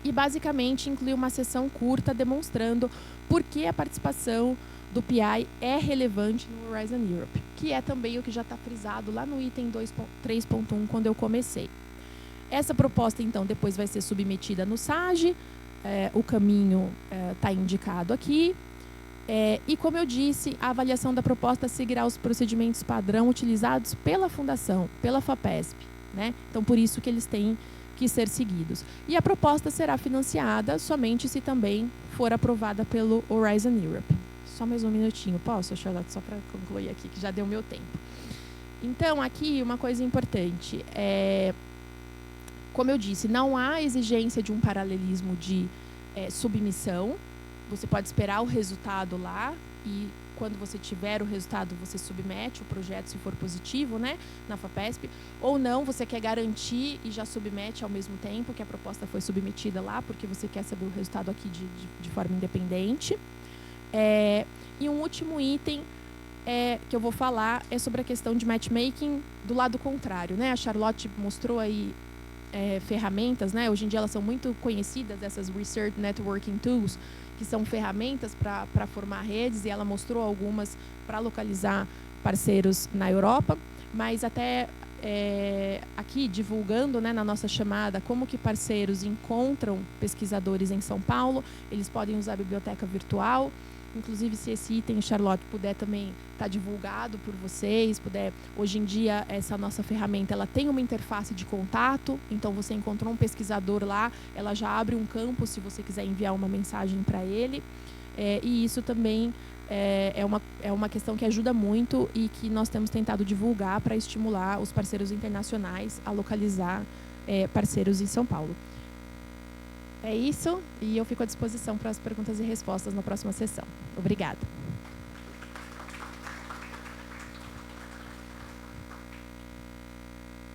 E, basicamente, inclui uma sessão curta demonstrando por que a participação do PI é relevante no Horizon Europe, que é também o que já está frisado lá no item 3.1, quando eu comecei. Essa proposta, então, depois vai ser submetida no SAGE, o caminho está indicado aqui, e, como eu disse, a avaliação da proposta seguirá os procedimentos padrão utilizados pela Fundação, pela FAPESP, né? Então, por isso que eles têm que ser seguidos. E a proposta será financiada somente se também for aprovada pelo Horizon Europe. Só mais um minutinho, posso, Charlotte, só para concluir aqui, que já deu meu tempo. Então, aqui, uma coisa importante, como eu disse, não há exigência de um paralelismo de submissão. Você pode esperar o resultado lá e, quando você tiver o resultado, você submete o projeto, se for positivo, né, na FAPESP. Ou não, você quer garantir e já submete ao mesmo tempo que a proposta foi submetida lá, porque você quer saber o resultado aqui de forma independente. E um último item que eu vou falar é sobre a questão de matchmaking do lado contrário, né? A Charlotte mostrou aí ferramentas, né? Hoje em dia elas são muito conhecidas, essas Research Networking Tools, que são ferramentas para formar redes, e ela mostrou algumas para localizar parceiros na Europa, mas até aqui divulgando, né, na nossa chamada, como que parceiros encontram pesquisadores em São Paulo. Eles podem usar a biblioteca virtual. Inclusive, se esse item, Charlotte, puder também estar divulgado por vocês, hoje em dia, essa nossa ferramenta, ela tem uma interface de contato, então você encontrou um pesquisador lá, ela já abre um campo se você quiser enviar uma mensagem para ele, e isso também é uma questão que ajuda muito e que nós temos tentado divulgar para estimular os parceiros internacionais a localizar parceiros em São Paulo. É isso, e eu fico à disposição para as perguntas e respostas na próxima sessão. Obrigada.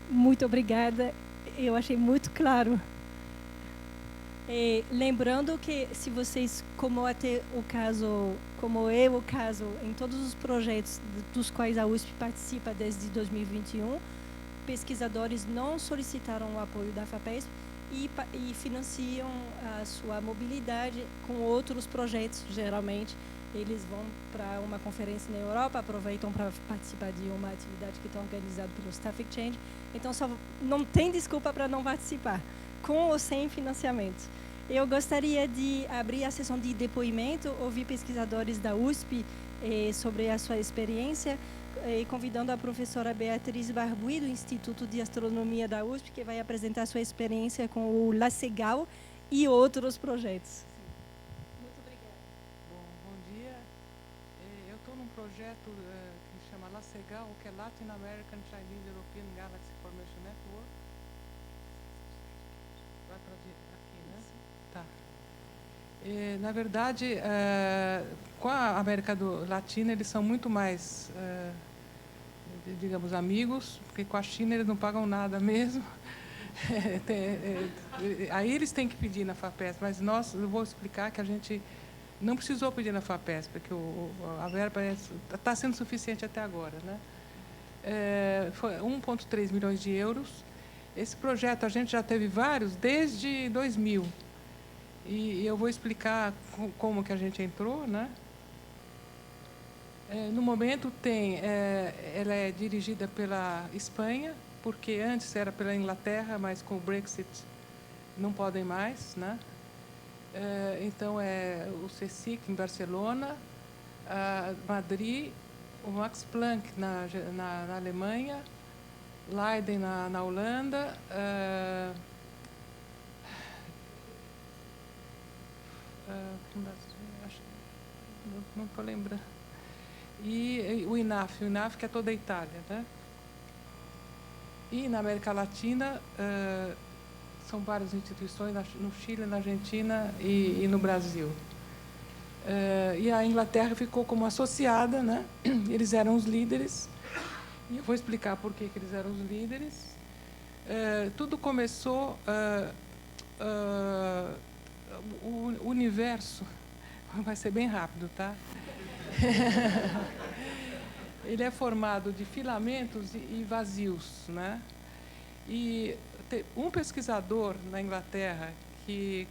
Muito obrigada. Eu achei muito claro. Lembrando que, se vocês, como o caso, em todos os projetos dos quais a USP participa desde 2021, pesquisadores não solicitaram o apoio da FAPESP, e financiam a sua mobilidade com outros projetos. Geralmente, eles vão para uma conferência na Europa, aproveitam para participar de uma atividade que está organizada pelo Staff Exchange. Então, não tem desculpa para não participar, com ou sem financiamento. Eu gostaria de abrir a sessão de depoimento, ouvir pesquisadores da USP sobre a sua experiência, convidando a professora Beatriz Barbuí, do Instituto de Astronomia da USP, que vai apresentar sua experiência com o LACEGAL e outros projetos. Muito obrigada. Bom dia. Eu estou num projeto que se chama LACEGAL, que é Latin American Chinese European Galaxy Formation Network. Vai para aqui, né? Tá. Na verdade, com a América Latina, eles são muito mais, digamos, amigos, porque com a China eles não pagam nada mesmo. Aí eles têm que pedir na FAPESP, mas eu vou explicar que a gente não precisou pedir na FAPESP, porque a verba está sendo suficiente até agora, né? Foi 1,3 milhões de euros. Esse projeto a gente já teve vários desde 2000. E eu vou explicar como que a gente entrou, né? No momento ela é dirigida pela Espanha, porque antes era pela Inglaterra, mas com o Brexit não podem mais, né? Então é o CSIC em Barcelona, Madrid, o Max Planck na Alemanha, Leiden na Holanda, não estou lembrando. E o INAF que é toda a Itália, né? E na América Latina são várias instituições, no Chile, na Argentina e no Brasil. E a Inglaterra ficou como associada, né? Eles eram os líderes, e eu vou explicar por que eles eram os líderes. Tudo começou, o universo, vai ser bem rápido, tá? Ele é formado de filamentos e vazios, né? E um pesquisador na Inglaterra, que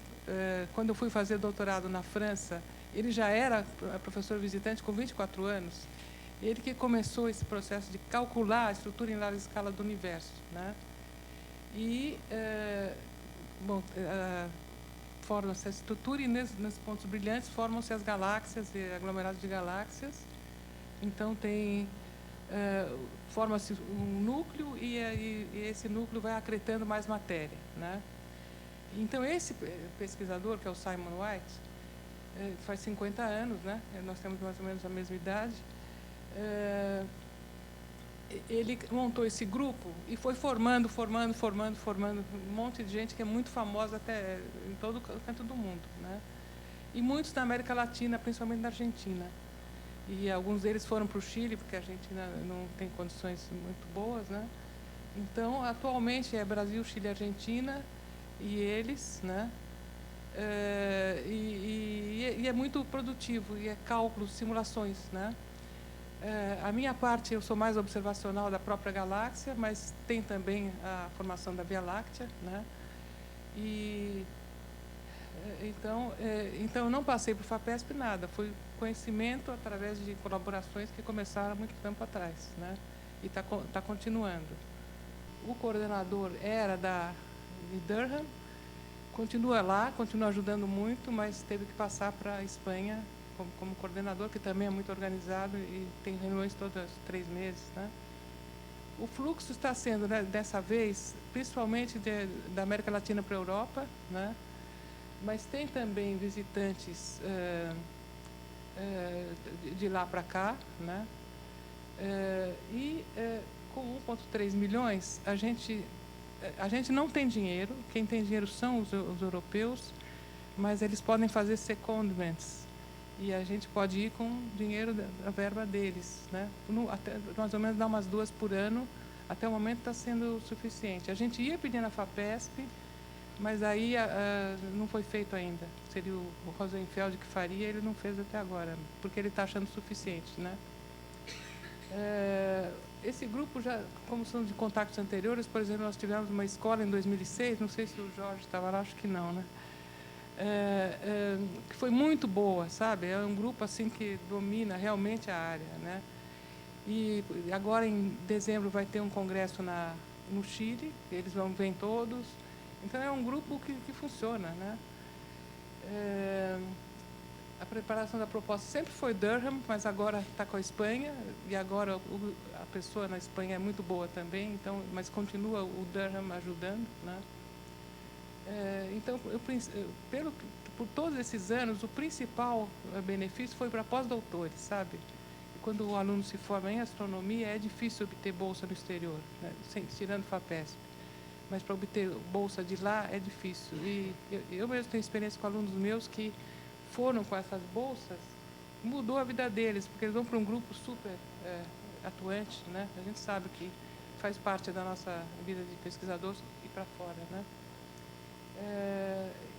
quando eu fui fazer doutorado na França, ele já era professor visitante com 24 anos, ele que começou esse processo de calcular a estrutura em larga escala do universo, né? E, forma-se a estrutura e nesses pontos brilhantes formam-se as galáxias e aglomerados de galáxias. Então forma-se um núcleo e esse núcleo vai acretando mais matéria, né? Então esse pesquisador, que é o Simon White, faz 50 anos, né? Nós temos mais ou menos a mesma idade. Ele montou esse grupo e foi formando um monte de gente que é muito famosa até em todo canto do mundo, né? E muitos da América Latina, principalmente na Argentina. E alguns deles foram para o Chile, porque a Argentina não tem condições muito boas, né? Então, atualmente é Brasil, Chile, Argentina e eles, né? E é muito produtivo, e é cálculos, simulações, né? A minha parte, eu sou mais observacional da própria galáxia, mas tem também a formação da Via Láctea, né? Então, eu não passei por FAPESP nada, foi conhecimento através de colaborações que começaram há muito tempo atrás, né? E está continuando. O coordenador era de Durham, continua lá, continua ajudando muito, mas teve que passar para a Espanha como coordenador, que também é muito organizado e tem reuniões todas 3 meses, né? O fluxo está sendo, né, dessa vez, principalmente da América Latina para a Europa, né? Mas tem também visitantes de lá para cá, né? Com 1,3 milhões, a gente não tem dinheiro. Quem tem dinheiro são os europeus, mas eles podem fazer secondments. E a gente pode ir com dinheiro da verba deles, né? Até, mais ou menos dá umas 2 por ano. Até o momento está sendo suficiente. A gente ia pedir na FAPESP, mas aí não foi feito ainda. Seria o Rosenfeld que faria, ele não fez até agora, porque ele está achando suficiente, né? Esse grupo, já, como são de contactos anteriores, por exemplo, nós tivemos uma escola em 2006, não sei se o Jorge estava lá, acho que não, né? Que foi muito boa, sabe? É um grupo assim que domina realmente a área, né? E agora em dezembro vai ter um congresso no Chile, eles vêm todos. Então é um grupo que funciona, né? A preparação da proposta sempre foi Durham, mas agora está com a Espanha, e agora a pessoa na Espanha é muito boa também, então, mas continua o Durham ajudando, né? Então, por todos esses anos, o principal benefício foi para pós-doutores, sabe? E quando o aluno se forma em astronomia, é difícil obter bolsa no exterior, né? Tirando FAPESP. Mas para obter bolsa de lá é difícil. E eu mesmo tenho experiência com alunos meus que foram com essas bolsas, mudou a vida deles, porque eles vão para um grupo super atuante, né? A gente sabe que faz parte da nossa vida de pesquisador ir para fora, né?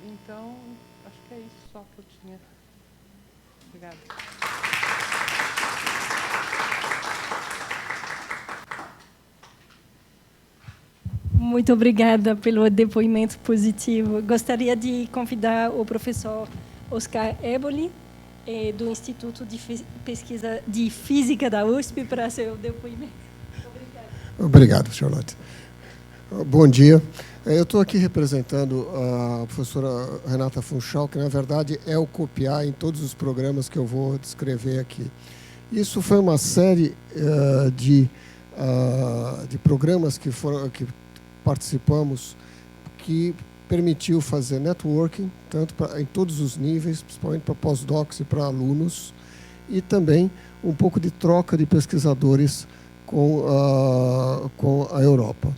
Então, acho que é isso só que eu tinha. Obrigada. Muito obrigada pelo depoimento positivo. Gostaria de convidar o professor Oscar Eboli do Instituto de Pesquisa de Física da USP para seu depoimento. Obrigado, Charlotte. Bom dia. Eu estou aqui representando a professora Renata Funchal, que, na verdade, é o copiar em todos os programas que eu vou descrever aqui. Isso foi uma série de programas que participamos, que permitiu fazer networking, tanto em todos os níveis, principalmente para pós-docs e para alunos, e também um pouco de troca de pesquisadores com a Europa.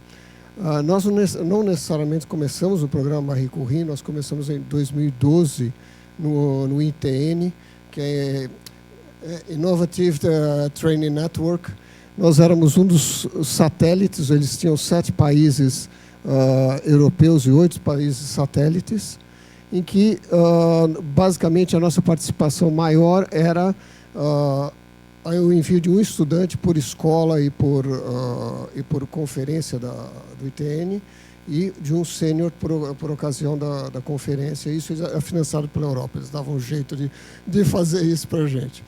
Nós não necessariamente começamos o programa Marie Curie, nós começamos em 2012 no ITN, que é Innovative Training Network. Nós éramos um dos satélites, eles tinham 7 países europeus e 8 países satélites, em que, basicamente, a nossa participação maior era o envio de um estudante por escola e por conferência do ITN, e de um sênior por ocasião da conferência. Isso é financiado pela Europa, eles davam um jeito de fazer isso para a gente.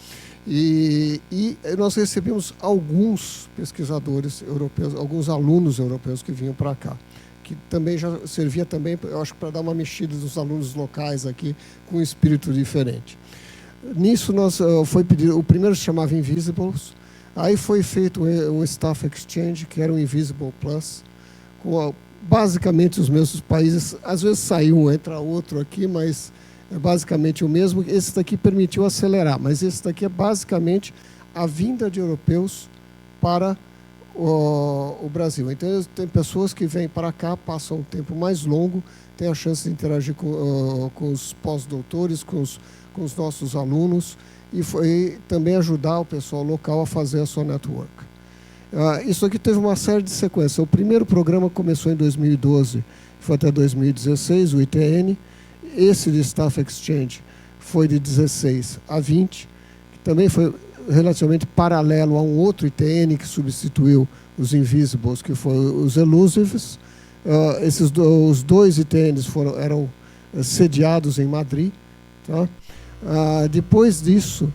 E nós recebemos alguns pesquisadores europeus, alguns alunos europeus que vinham para cá, que também já servia também, eu acho, para dar uma mexida nos alunos locais aqui, com um espírito diferente. Nisso foi pedido, o primeiro se chamava Invisibles, aí foi feito um Staff Exchange, que era o Invisible Plus, com basicamente os mesmos países, às vezes saiu entra outro aqui, mas é basicamente o mesmo. Esse daqui permitiu acelerar, mas esse daqui é basicamente a vinda de europeus para o Brasil. Então, tem pessoas que vêm para cá, passam um tempo mais longo, têm a chance de interagir com os pós-doutores, com os nossos alunos, e foi também ajudar o pessoal local a fazer a sua network. Isso aqui teve uma série de sequências. O primeiro programa começou em 2012, foi até 2016, o ITN. Esse de Staff Exchange foi de 16 a 20, que também foi relativamente paralelo a um outro ITN que substituiu os Invisibles, que foi os Elusives. Os 2 ITNs eram sediados em Madrid. Tá? Depois disso,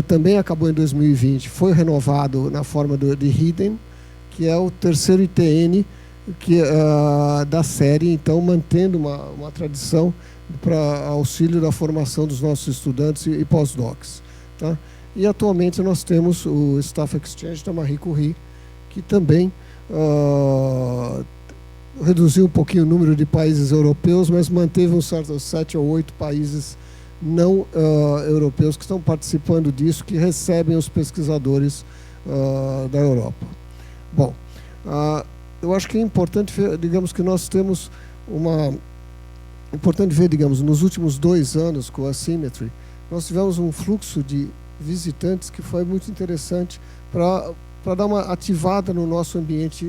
também acabou em 2020, foi renovado na forma de Hidden, que é o terceiro ITN da série, então mantendo uma tradição para auxílio da formação dos nossos estudantes e pós-docs. Tá? E atualmente nós temos o Staff Exchange da Marie Curie, que também reduziu um pouquinho o número de países europeus, mas manteve uns certos 7 ou 8 países não europeus que estão participando disso, que recebem os pesquisadores da Europa. Bom, eu acho que é importante ver, digamos, que nós temos importante ver, digamos, nos últimos 2 anos com a Symmetry, nós tivemos um fluxo de visitantes que foi muito interessante para dar uma ativada no nosso ambiente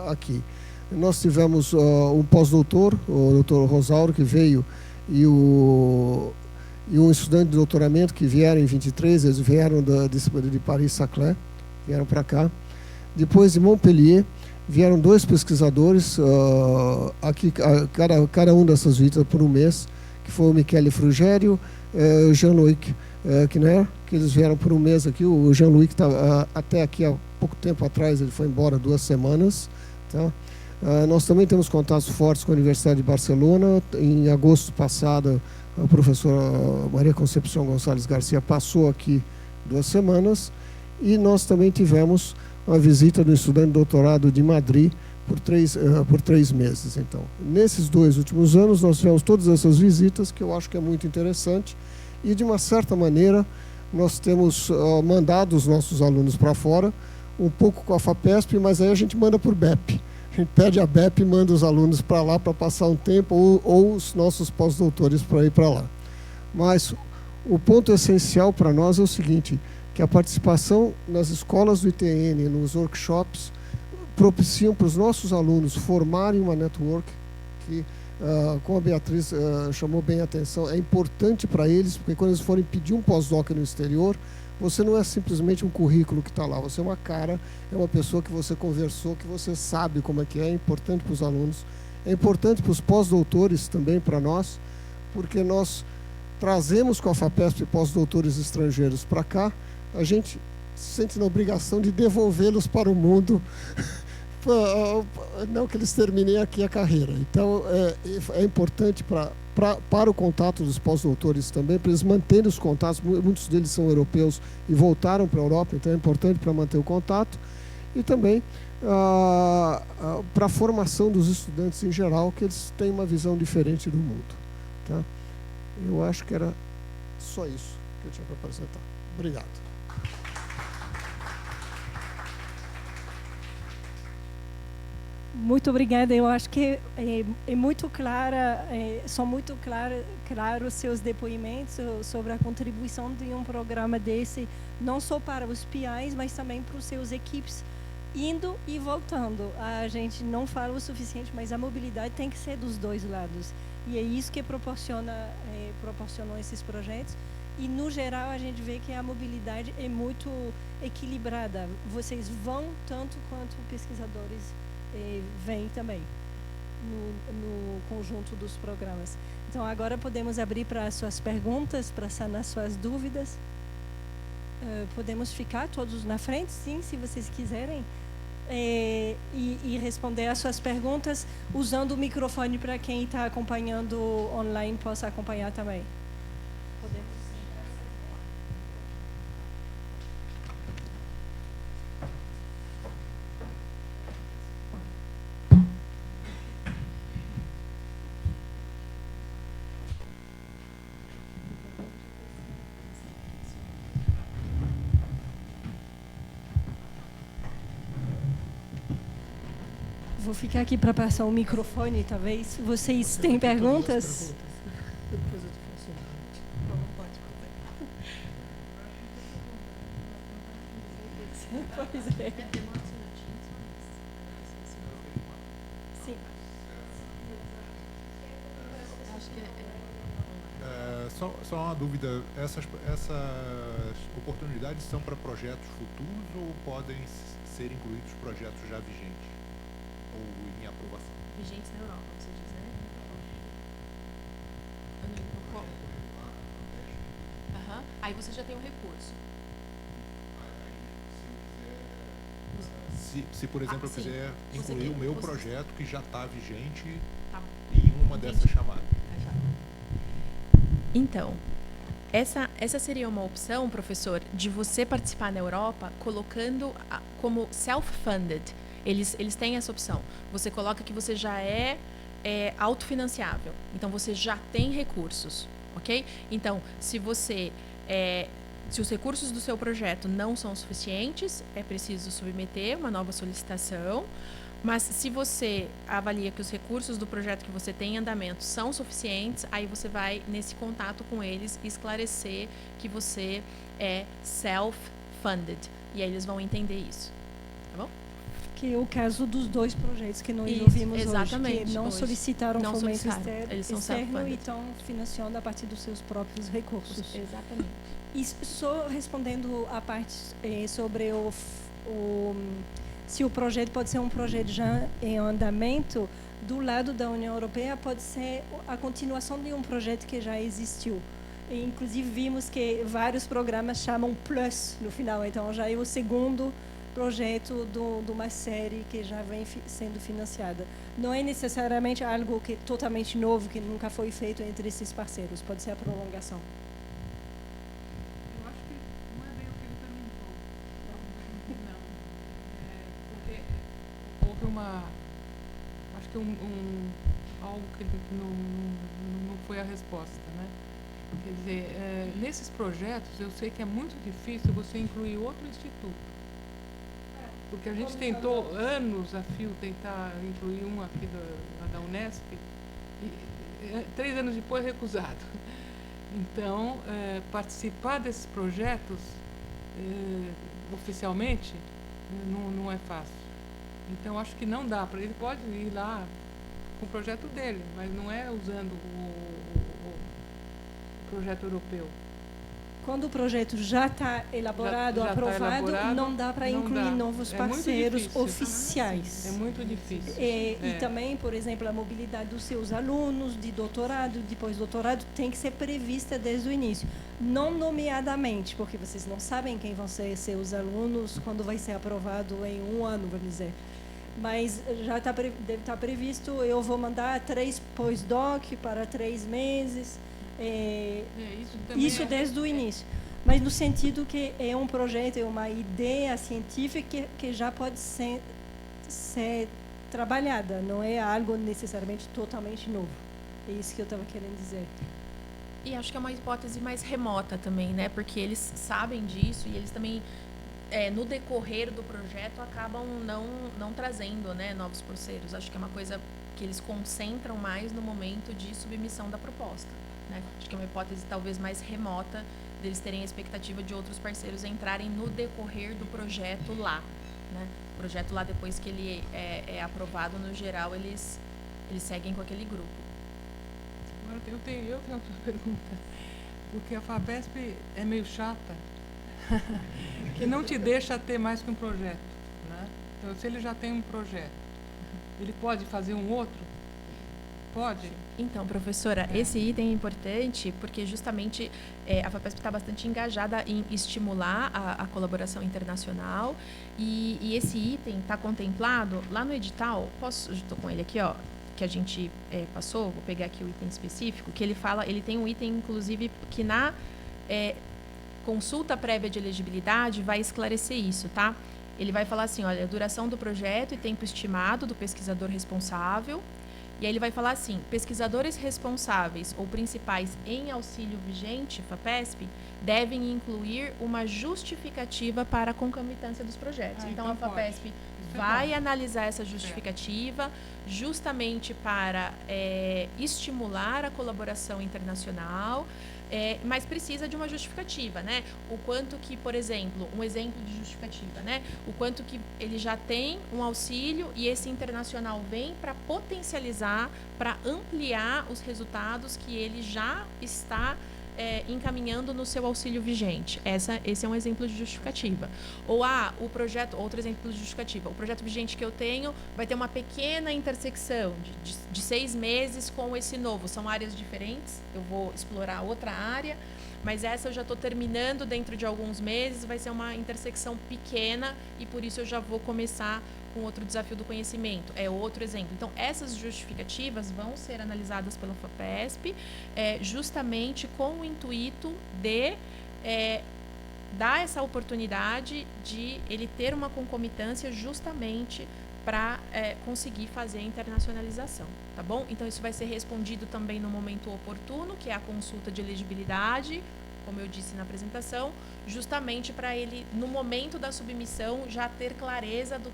aqui. Nós tivemos um pós-doutor, o Dr. Rosauro, que veio, e um estudante de doutoramento que vieram em 23, eles vieram de Paris-Saclay, vieram para cá. Depois, de Montpellier, vieram 2 pesquisadores, aqui, cada um dessas visitas por um mês, que foi o Michele Frugério e o Jean-Louis Kner, que eles vieram por um mês aqui. O Jean-Louis, que está até aqui há pouco tempo atrás, ele foi embora 2 semanas. Tá? Nós também temos contatos fortes com a Universidade de Barcelona. Em agosto passado, a professora Maria Concepção Gonçalves Garcia passou aqui 2 semanas. E nós também tivemos uma visita do estudante de doutorado de Madrid por 3 meses. Então, nesses 2 últimos anos, nós tivemos todas essas visitas, que eu acho que é muito interessante. E, de uma certa maneira, nós temos mandado os nossos alunos para fora, um pouco com a FAPESP, mas aí a gente manda por BEP. A gente pede a BEP e manda os alunos para lá para passar um tempo, ou os nossos pós-doutores para ir para lá. Mas o ponto essencial para nós é o seguinte, que a participação nas escolas do ITN, nos workshops, propiciam para os nossos alunos formarem uma network que, como a Beatriz chamou bem a atenção, é importante para eles, porque quando eles forem pedir um pós-doc no exterior, você não é simplesmente um currículo que está lá, você é uma cara, é uma pessoa que você conversou, que você sabe como é importante para os alunos, é importante para os pós-doutores também, para nós, porque nós trazemos com a FAPESP pós-doutores estrangeiros para cá, a gente se sente na obrigação de devolvê-los para o mundo, não que eles terminem aqui a carreira. Então, é importante para o contato dos pós-doutores também, para eles manterem os contatos. Muitos deles são europeus e voltaram para a Europa, então é importante para manter o contato. E também para a formação dos estudantes em geral, que eles têm uma visão diferente do mundo. Tá? Eu acho que era só isso que eu tinha para apresentar. Obrigado. Muito obrigada. Eu acho que é muito clara, são muito claros seus depoimentos sobre a contribuição de um programa desse, não só para os PIs, mas também para os seus equipes, indo e voltando. A gente não fala o suficiente, mas a mobilidade tem que ser dos dois lados. E é isso que proporcionam esses projetos. E, no geral, a gente vê que a mobilidade é muito equilibrada. Vocês vão tanto quanto pesquisadores vêm também no conjunto dos programas. Então, agora podemos abrir para as suas perguntas, para sanar suas dúvidas. Podemos ficar todos na frente, sim, se vocês quiserem, e responder às suas perguntas usando o microfone para quem está acompanhando online possa acompanhar também. Podemos. Vou ficar aqui para passar o microfone, talvez. Vocês têm perguntas? Depois eu te faço. Pois é. Sim. Só uma dúvida, essas oportunidades são para projetos futuros ou podem ser incluídos projetos já vigentes ou em aprovação? Vigentes na Europa, você diz, né? Aí você já tem um recurso. Se por exemplo, eu quiser incluir o meu projeto que já está vigente em uma dessas chamadas. Então, essa seria uma opção, professor, de você participar na Europa colocando como self-funded. Eles têm essa opção. Você coloca que você já é autofinanciável. Então, você já tem recursos, ok? Então, se os recursos do seu projeto não são suficientes, é preciso submeter uma nova solicitação. Mas se você avalia que os recursos do projeto que você tem em andamento são suficientes, aí você vai nesse contato com eles esclarecer que você é self-funded. E aí eles vão entender isso. Tá bom? Que é o caso dos dois projetos que nós Isso, ouvimos exatamente, hoje, que não solicitaram não fomento solicitaram. Eles são externo e estão financiando a partir dos seus próprios recursos. Exatamente. E só respondendo a parte sobre se o projeto pode ser um projeto já em andamento, do lado da União Europeia pode ser a continuação de um projeto que já existiu. E, inclusive, vimos que vários programas chamam Plus no final, então já é o segundo projeto de uma série que já vem sendo financiada. Não é necessariamente algo que é totalmente novo, que nunca foi feito entre esses parceiros, pode ser a prolongação. Eu acho que não é bem o que ele perguntou. Não. Porque houve acho que algo que não foi a resposta, né? Quer dizer, nesses projetos, eu sei que é muito difícil você incluir outro instituto. Porque a gente tentou anos a fio tentar incluir um aqui da Unesp e 3 anos depois recusado. Então, participar desses projetos oficialmente não é fácil. Então, acho que não dá para ele. Pode ir lá com o projeto dele, mas não é usando o projeto europeu. quando o projeto já está elaborado, aprovado, não dá para incluir novos parceiros oficiais. É muito difícil. E também, por exemplo, a mobilidade dos seus alunos de doutorado, de pós-doutorado, tem que ser prevista desde o início. Não nomeadamente, porque vocês não sabem quem vão ser seus alunos quando vai ser aprovado em 1 ano, vamos dizer. Mas já deve estar previsto, eu vou mandar 3 pós-doc para 3 meses. Isso desde o início. Mas no sentido que é um projeto, é uma ideia científica que já pode ser trabalhada, não é algo necessariamente totalmente novo. É isso que eu estava querendo dizer. E acho que é uma hipótese mais remota também, né? Porque eles sabem disso e eles também, no decorrer do projeto, acabam não trazendo, né, novos parceiros. Acho que é uma coisa que eles concentram mais no momento de submissão da proposta. Né? Acho que é uma hipótese talvez mais remota deles terem a expectativa de outros parceiros entrarem no decorrer do projeto lá. Né? O projeto lá, depois que ele é aprovado, no geral, eles seguem com aquele grupo. Agora, eu tenho outra pergunta. Porque a FAPESP é meio chata, que não te deixa ter mais que um projeto. Né? Então, se ele já tem um projeto, ele pode fazer um outro? Pode? Então, professora, esse item é importante porque justamente a FAPESP está bastante engajada em estimular a colaboração internacional e esse item está contemplado lá no edital. Estou com ele aqui, ó, que a gente passou, vou pegar aqui o item específico, que ele tem um item, inclusive, que na consulta prévia de elegibilidade vai esclarecer isso, tá? Ele vai falar assim, olha, a duração do projeto e tempo estimado do pesquisador responsável. E aí ele vai falar assim, pesquisadores responsáveis ou principais em auxílio vigente, FAPESP, devem incluir uma justificativa para a concomitância dos projetos. Então, a FAPESP vai analisar essa justificativa justamente para estimular a colaboração internacional, mas precisa de uma justificativa, né? O quanto que, por exemplo, um exemplo de justificativa, né? O quanto que ele já tem um auxílio e esse internacional vem para potencializar, para ampliar os resultados que ele já está encaminhando no seu auxílio vigente. Esse é um exemplo de justificativa. Ou o projeto, outro exemplo de justificativa. O projeto vigente que eu tenho vai ter uma pequena intersecção de 6 meses com esse novo. São áreas diferentes, eu vou explorar outra área, mas essa eu já estou terminando dentro de alguns meses, vai ser uma intersecção pequena e por isso eu já vou começar com outro desafio do conhecimento. É outro exemplo. Então, essas justificativas vão ser analisadas pela FAPESP justamente com o intuito de dar essa oportunidade de ele ter uma concomitância justamente para conseguir fazer a internacionalização, tá bom? Então, isso vai ser respondido também no momento oportuno, que é a consulta de elegibilidade, como eu disse na apresentação, justamente para ele, no momento da submissão, já ter clareza do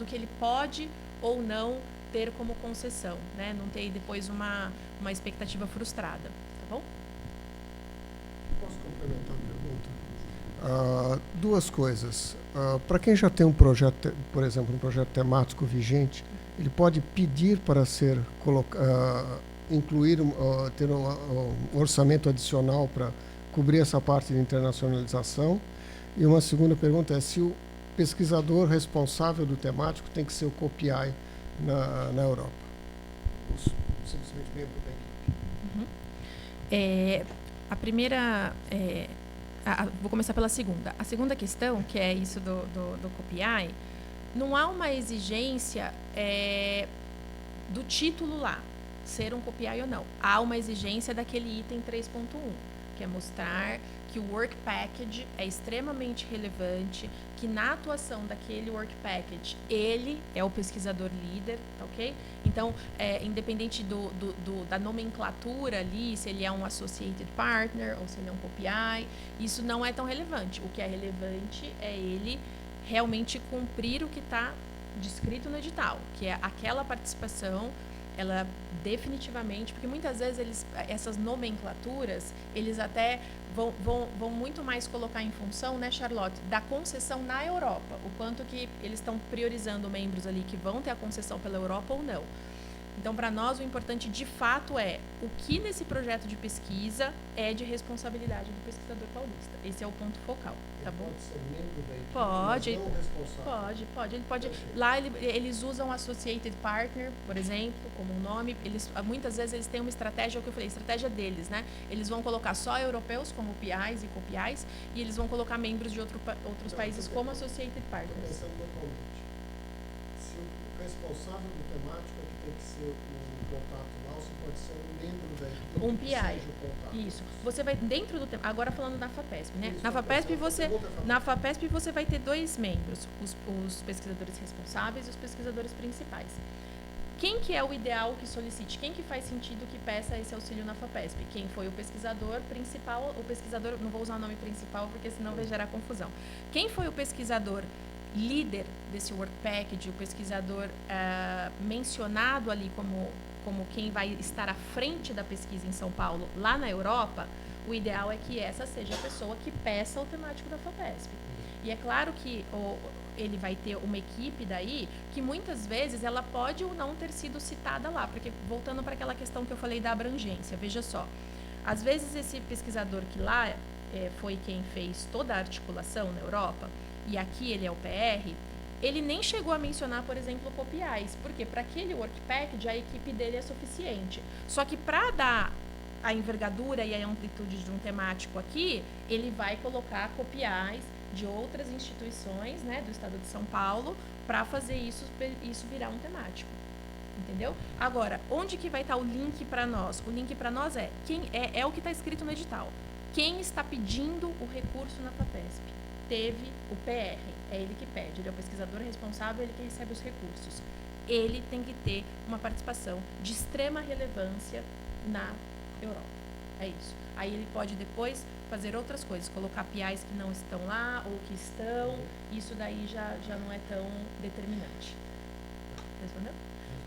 que ele pode ou não ter como concessão, né? Não ter depois uma expectativa frustrada, tá bom? Posso complementar a pergunta? 2 coisas. Para quem já tem um projeto, por exemplo, um projeto temático vigente, ele pode pedir para ser ter um orçamento adicional para cobrir essa parte de internacionalização. E uma segunda pergunta é se o pesquisador responsável do temático tem que ser o COPI na Europa. Simplesmente membro da equipe. A primeira... vou começar pela segunda. A segunda questão, que é isso do COPI, não há uma exigência do título lá, ser um COPI ou não. Há uma exigência daquele item 3.1, que é mostrar que o Work Package é extremamente relevante, que na atuação daquele Work Package, ele é o pesquisador líder, tá ok? Então, independente da nomenclatura ali, se ele é um Associated Partner ou se ele é um COPI, isso não é tão relevante. O que é relevante é ele realmente cumprir o que está descrito no edital, que é aquela participação, ela definitivamente, porque muitas vezes essas nomenclaturas, eles até vão muito mais colocar em função, né, Charlotte, da concessão na Europa, o quanto que eles estão priorizando membros ali que vão ter a concessão pela Europa ou não. Então, para nós, o importante de fato é o que nesse projeto de pesquisa é de responsabilidade do pesquisador paulista. Esse é o ponto focal, tá bom? Pode ser membro da equipe, Pode, mas não responsável. pode. Ele pode. Lá eles usam Associated Partner, por exemplo, como um nome. Muitas vezes eles têm uma estratégia, é o que eu falei, estratégia deles, né? Eles vão colocar só europeus como PIs e co-PIs e eles vão colocar membros de outros países como Associated Estou Partners. pensando localmente. Se o responsável do temático é que tem que ser o contato lá, você pode ser um membro da equipe Um que PI. seja o contato. Isso. Você vai dentro do tema. Agora falando na FAPESP, né? Isso, Na FAPESP FAPESP, na FAPESP você vai ter 2 membros, os pesquisadores responsáveis e os pesquisadores principais. Quem que é o ideal que solicite? Quem que faz sentido que peça esse auxílio na FAPESP? Quem foi o pesquisador principal, o pesquisador, não vou usar o nome principal porque senão vai gerar confusão. Quem foi o pesquisador líder desse work package, o pesquisador mencionado ali como quem vai estar à frente da pesquisa em São Paulo, lá na Europa, o ideal é que essa seja a pessoa que peça o temático da FAPESP. E é claro que ele vai ter uma equipe daí que muitas vezes ela pode ou não ter sido citada lá, porque voltando para aquela questão que eu falei da abrangência, veja só, às vezes esse pesquisador que lá foi quem fez toda a articulação na Europa, e aqui ele é o PR, ele nem chegou a mencionar, por exemplo, co-PIs, porque para aquele work package a equipe dele é suficiente. Só que para dar a envergadura e a amplitude de um temático aqui, ele vai colocar co-PIs de outras instituições, né, do estado de São Paulo, para fazer isso virar um temático. Entendeu? Agora, onde que vai estar o link para nós? O link para nós é o que está escrito no edital. Quem está pedindo o recurso na FAPESP? Teve o PR, é ele que pede, ele é o pesquisador responsável, ele que recebe os recursos. Ele tem que ter uma participação de extrema relevância na Europa. É isso. Aí ele pode depois fazer outras coisas, colocar PIs que não estão lá ou que estão, isso daí já não é tão determinante. Respondeu?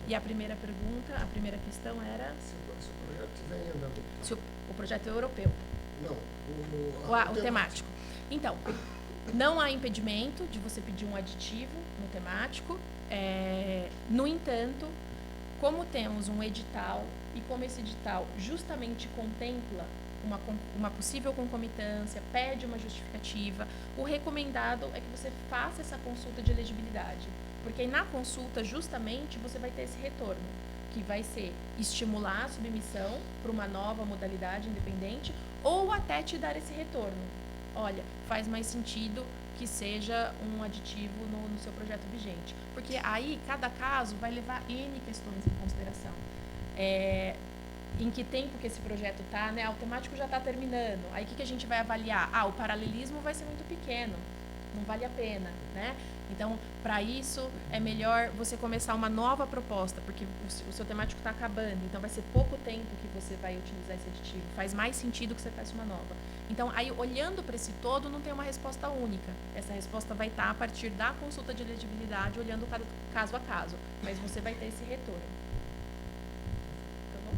E a primeira pergunta, a primeira questão era... Se o projeto estiver em andamento. Se o projeto é europeu. Não, o temático. Então, não há impedimento de você pedir um aditivo no temático. No entanto, como temos um edital e como esse edital justamente contempla uma possível concomitância, pede uma justificativa, o recomendado é que você faça essa consulta de elegibilidade. Porque na consulta, justamente, você vai ter esse retorno, que vai ser estimular a submissão para uma nova modalidade independente ou até te dar esse retorno. Olha, faz mais sentido que seja um aditivo no seu projeto vigente. Porque aí, cada caso vai levar N questões em consideração. Em que tempo que esse projeto está, né? O temático já está terminando. Aí, o que a gente vai avaliar? O paralelismo vai ser muito pequeno. Não vale a pena, né? Então, para isso, é melhor você começar uma nova proposta, porque o seu temático está acabando, então vai ser pouco tempo que você vai utilizar esse aditivo. Faz mais sentido que você faça uma nova. Então, aí, olhando para esse todo, não tem uma resposta única. Essa resposta vai estar a partir da consulta de elegibilidade, olhando caso a caso, mas você vai ter esse retorno. Tá bom?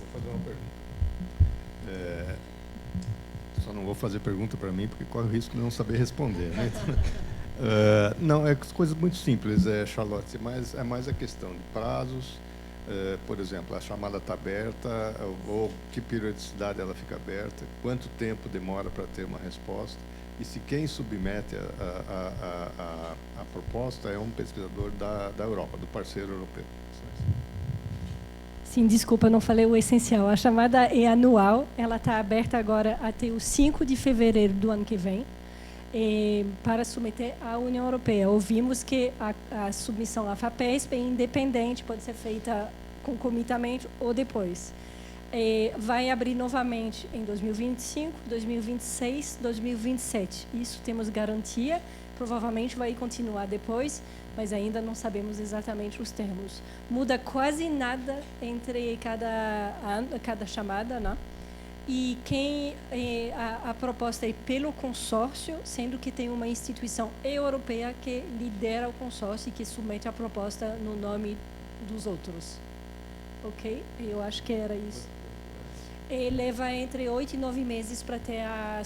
Vou fazer uma pergunta. Só não vou fazer pergunta para mim, porque corre o risco de não saber responder. Né? Não, é coisas muito simples, Charlotte, mas é mais a questão de prazos. Por exemplo, a chamada está aberta, ou que periodicidade ela fica aberta, quanto tempo demora para ter uma resposta, e se quem submete a proposta é um pesquisador da Europa, do parceiro europeu. Sim, desculpa, não falei o essencial. A chamada é anual, ela está aberta agora até o 5 de fevereiro do ano que vem, para submeter à União Europeia. Ouvimos que a submissão à FAPESP é independente, pode ser feita concomitantemente ou depois. Vai abrir novamente em 2025, 2026, 2027. Isso temos garantia, provavelmente vai continuar depois, mas ainda não sabemos exatamente os termos. Muda quase nada entre cada chamada, né? E a proposta é pelo consórcio, sendo que tem uma instituição europeia que lidera o consórcio e que submete a proposta no nome dos outros. Ok? Eu acho que era isso. E leva entre 8 e 9 meses para ter a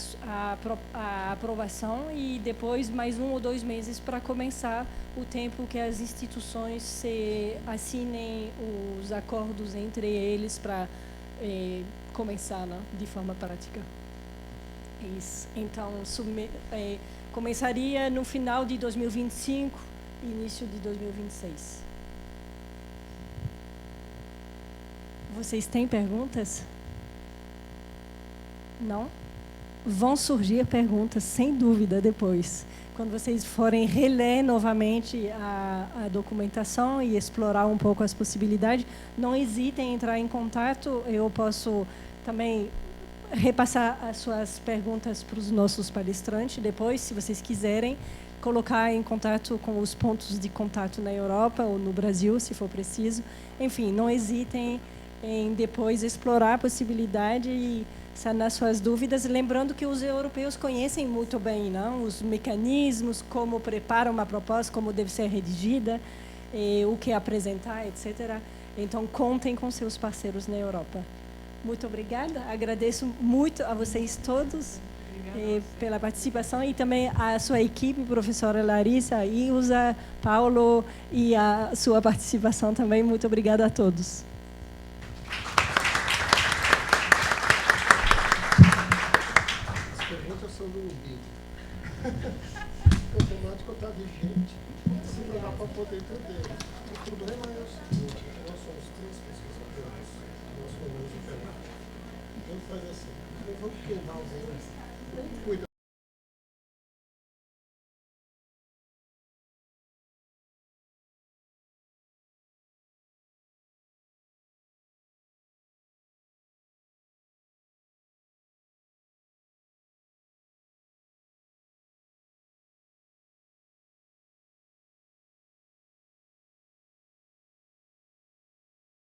aprovação e depois mais 1 ou 2 meses para começar o tempo que as instituições se assinem os acordos entre eles para começar, né, de forma prática. Isso. Então, começaria no final de 2025, início de 2026. Vocês têm perguntas? Não? Vão surgir perguntas, sem dúvida, depois. Quando vocês forem reler novamente a documentação e explorar um pouco as possibilidades, não hesitem em entrar em contato. Eu posso também repassar as suas perguntas para os nossos palestrantes depois, se vocês quiserem, colocar em contato com os pontos de contato na Europa ou no Brasil, se for preciso. Enfim, não hesitem em depois explorar a possibilidade e sanar suas dúvidas, lembrando que os europeus conhecem muito bem, não, os mecanismos, como preparar uma proposta, como deve ser redigida, o que apresentar, etc. Então, contem com seus parceiros na Europa. Muito obrigada. Agradeço muito a vocês todos pela participação e também a sua equipe, professora Larissa, Ilza, Paulo e a sua participação também. Muito obrigada a todos. As perguntas são do vídeo. O temático está vigente, se não dá para poder entender. O problema é o seguinte, nós somos 3 pesquisadores, nós formamos o canal. Então faz assim, vamos queimar os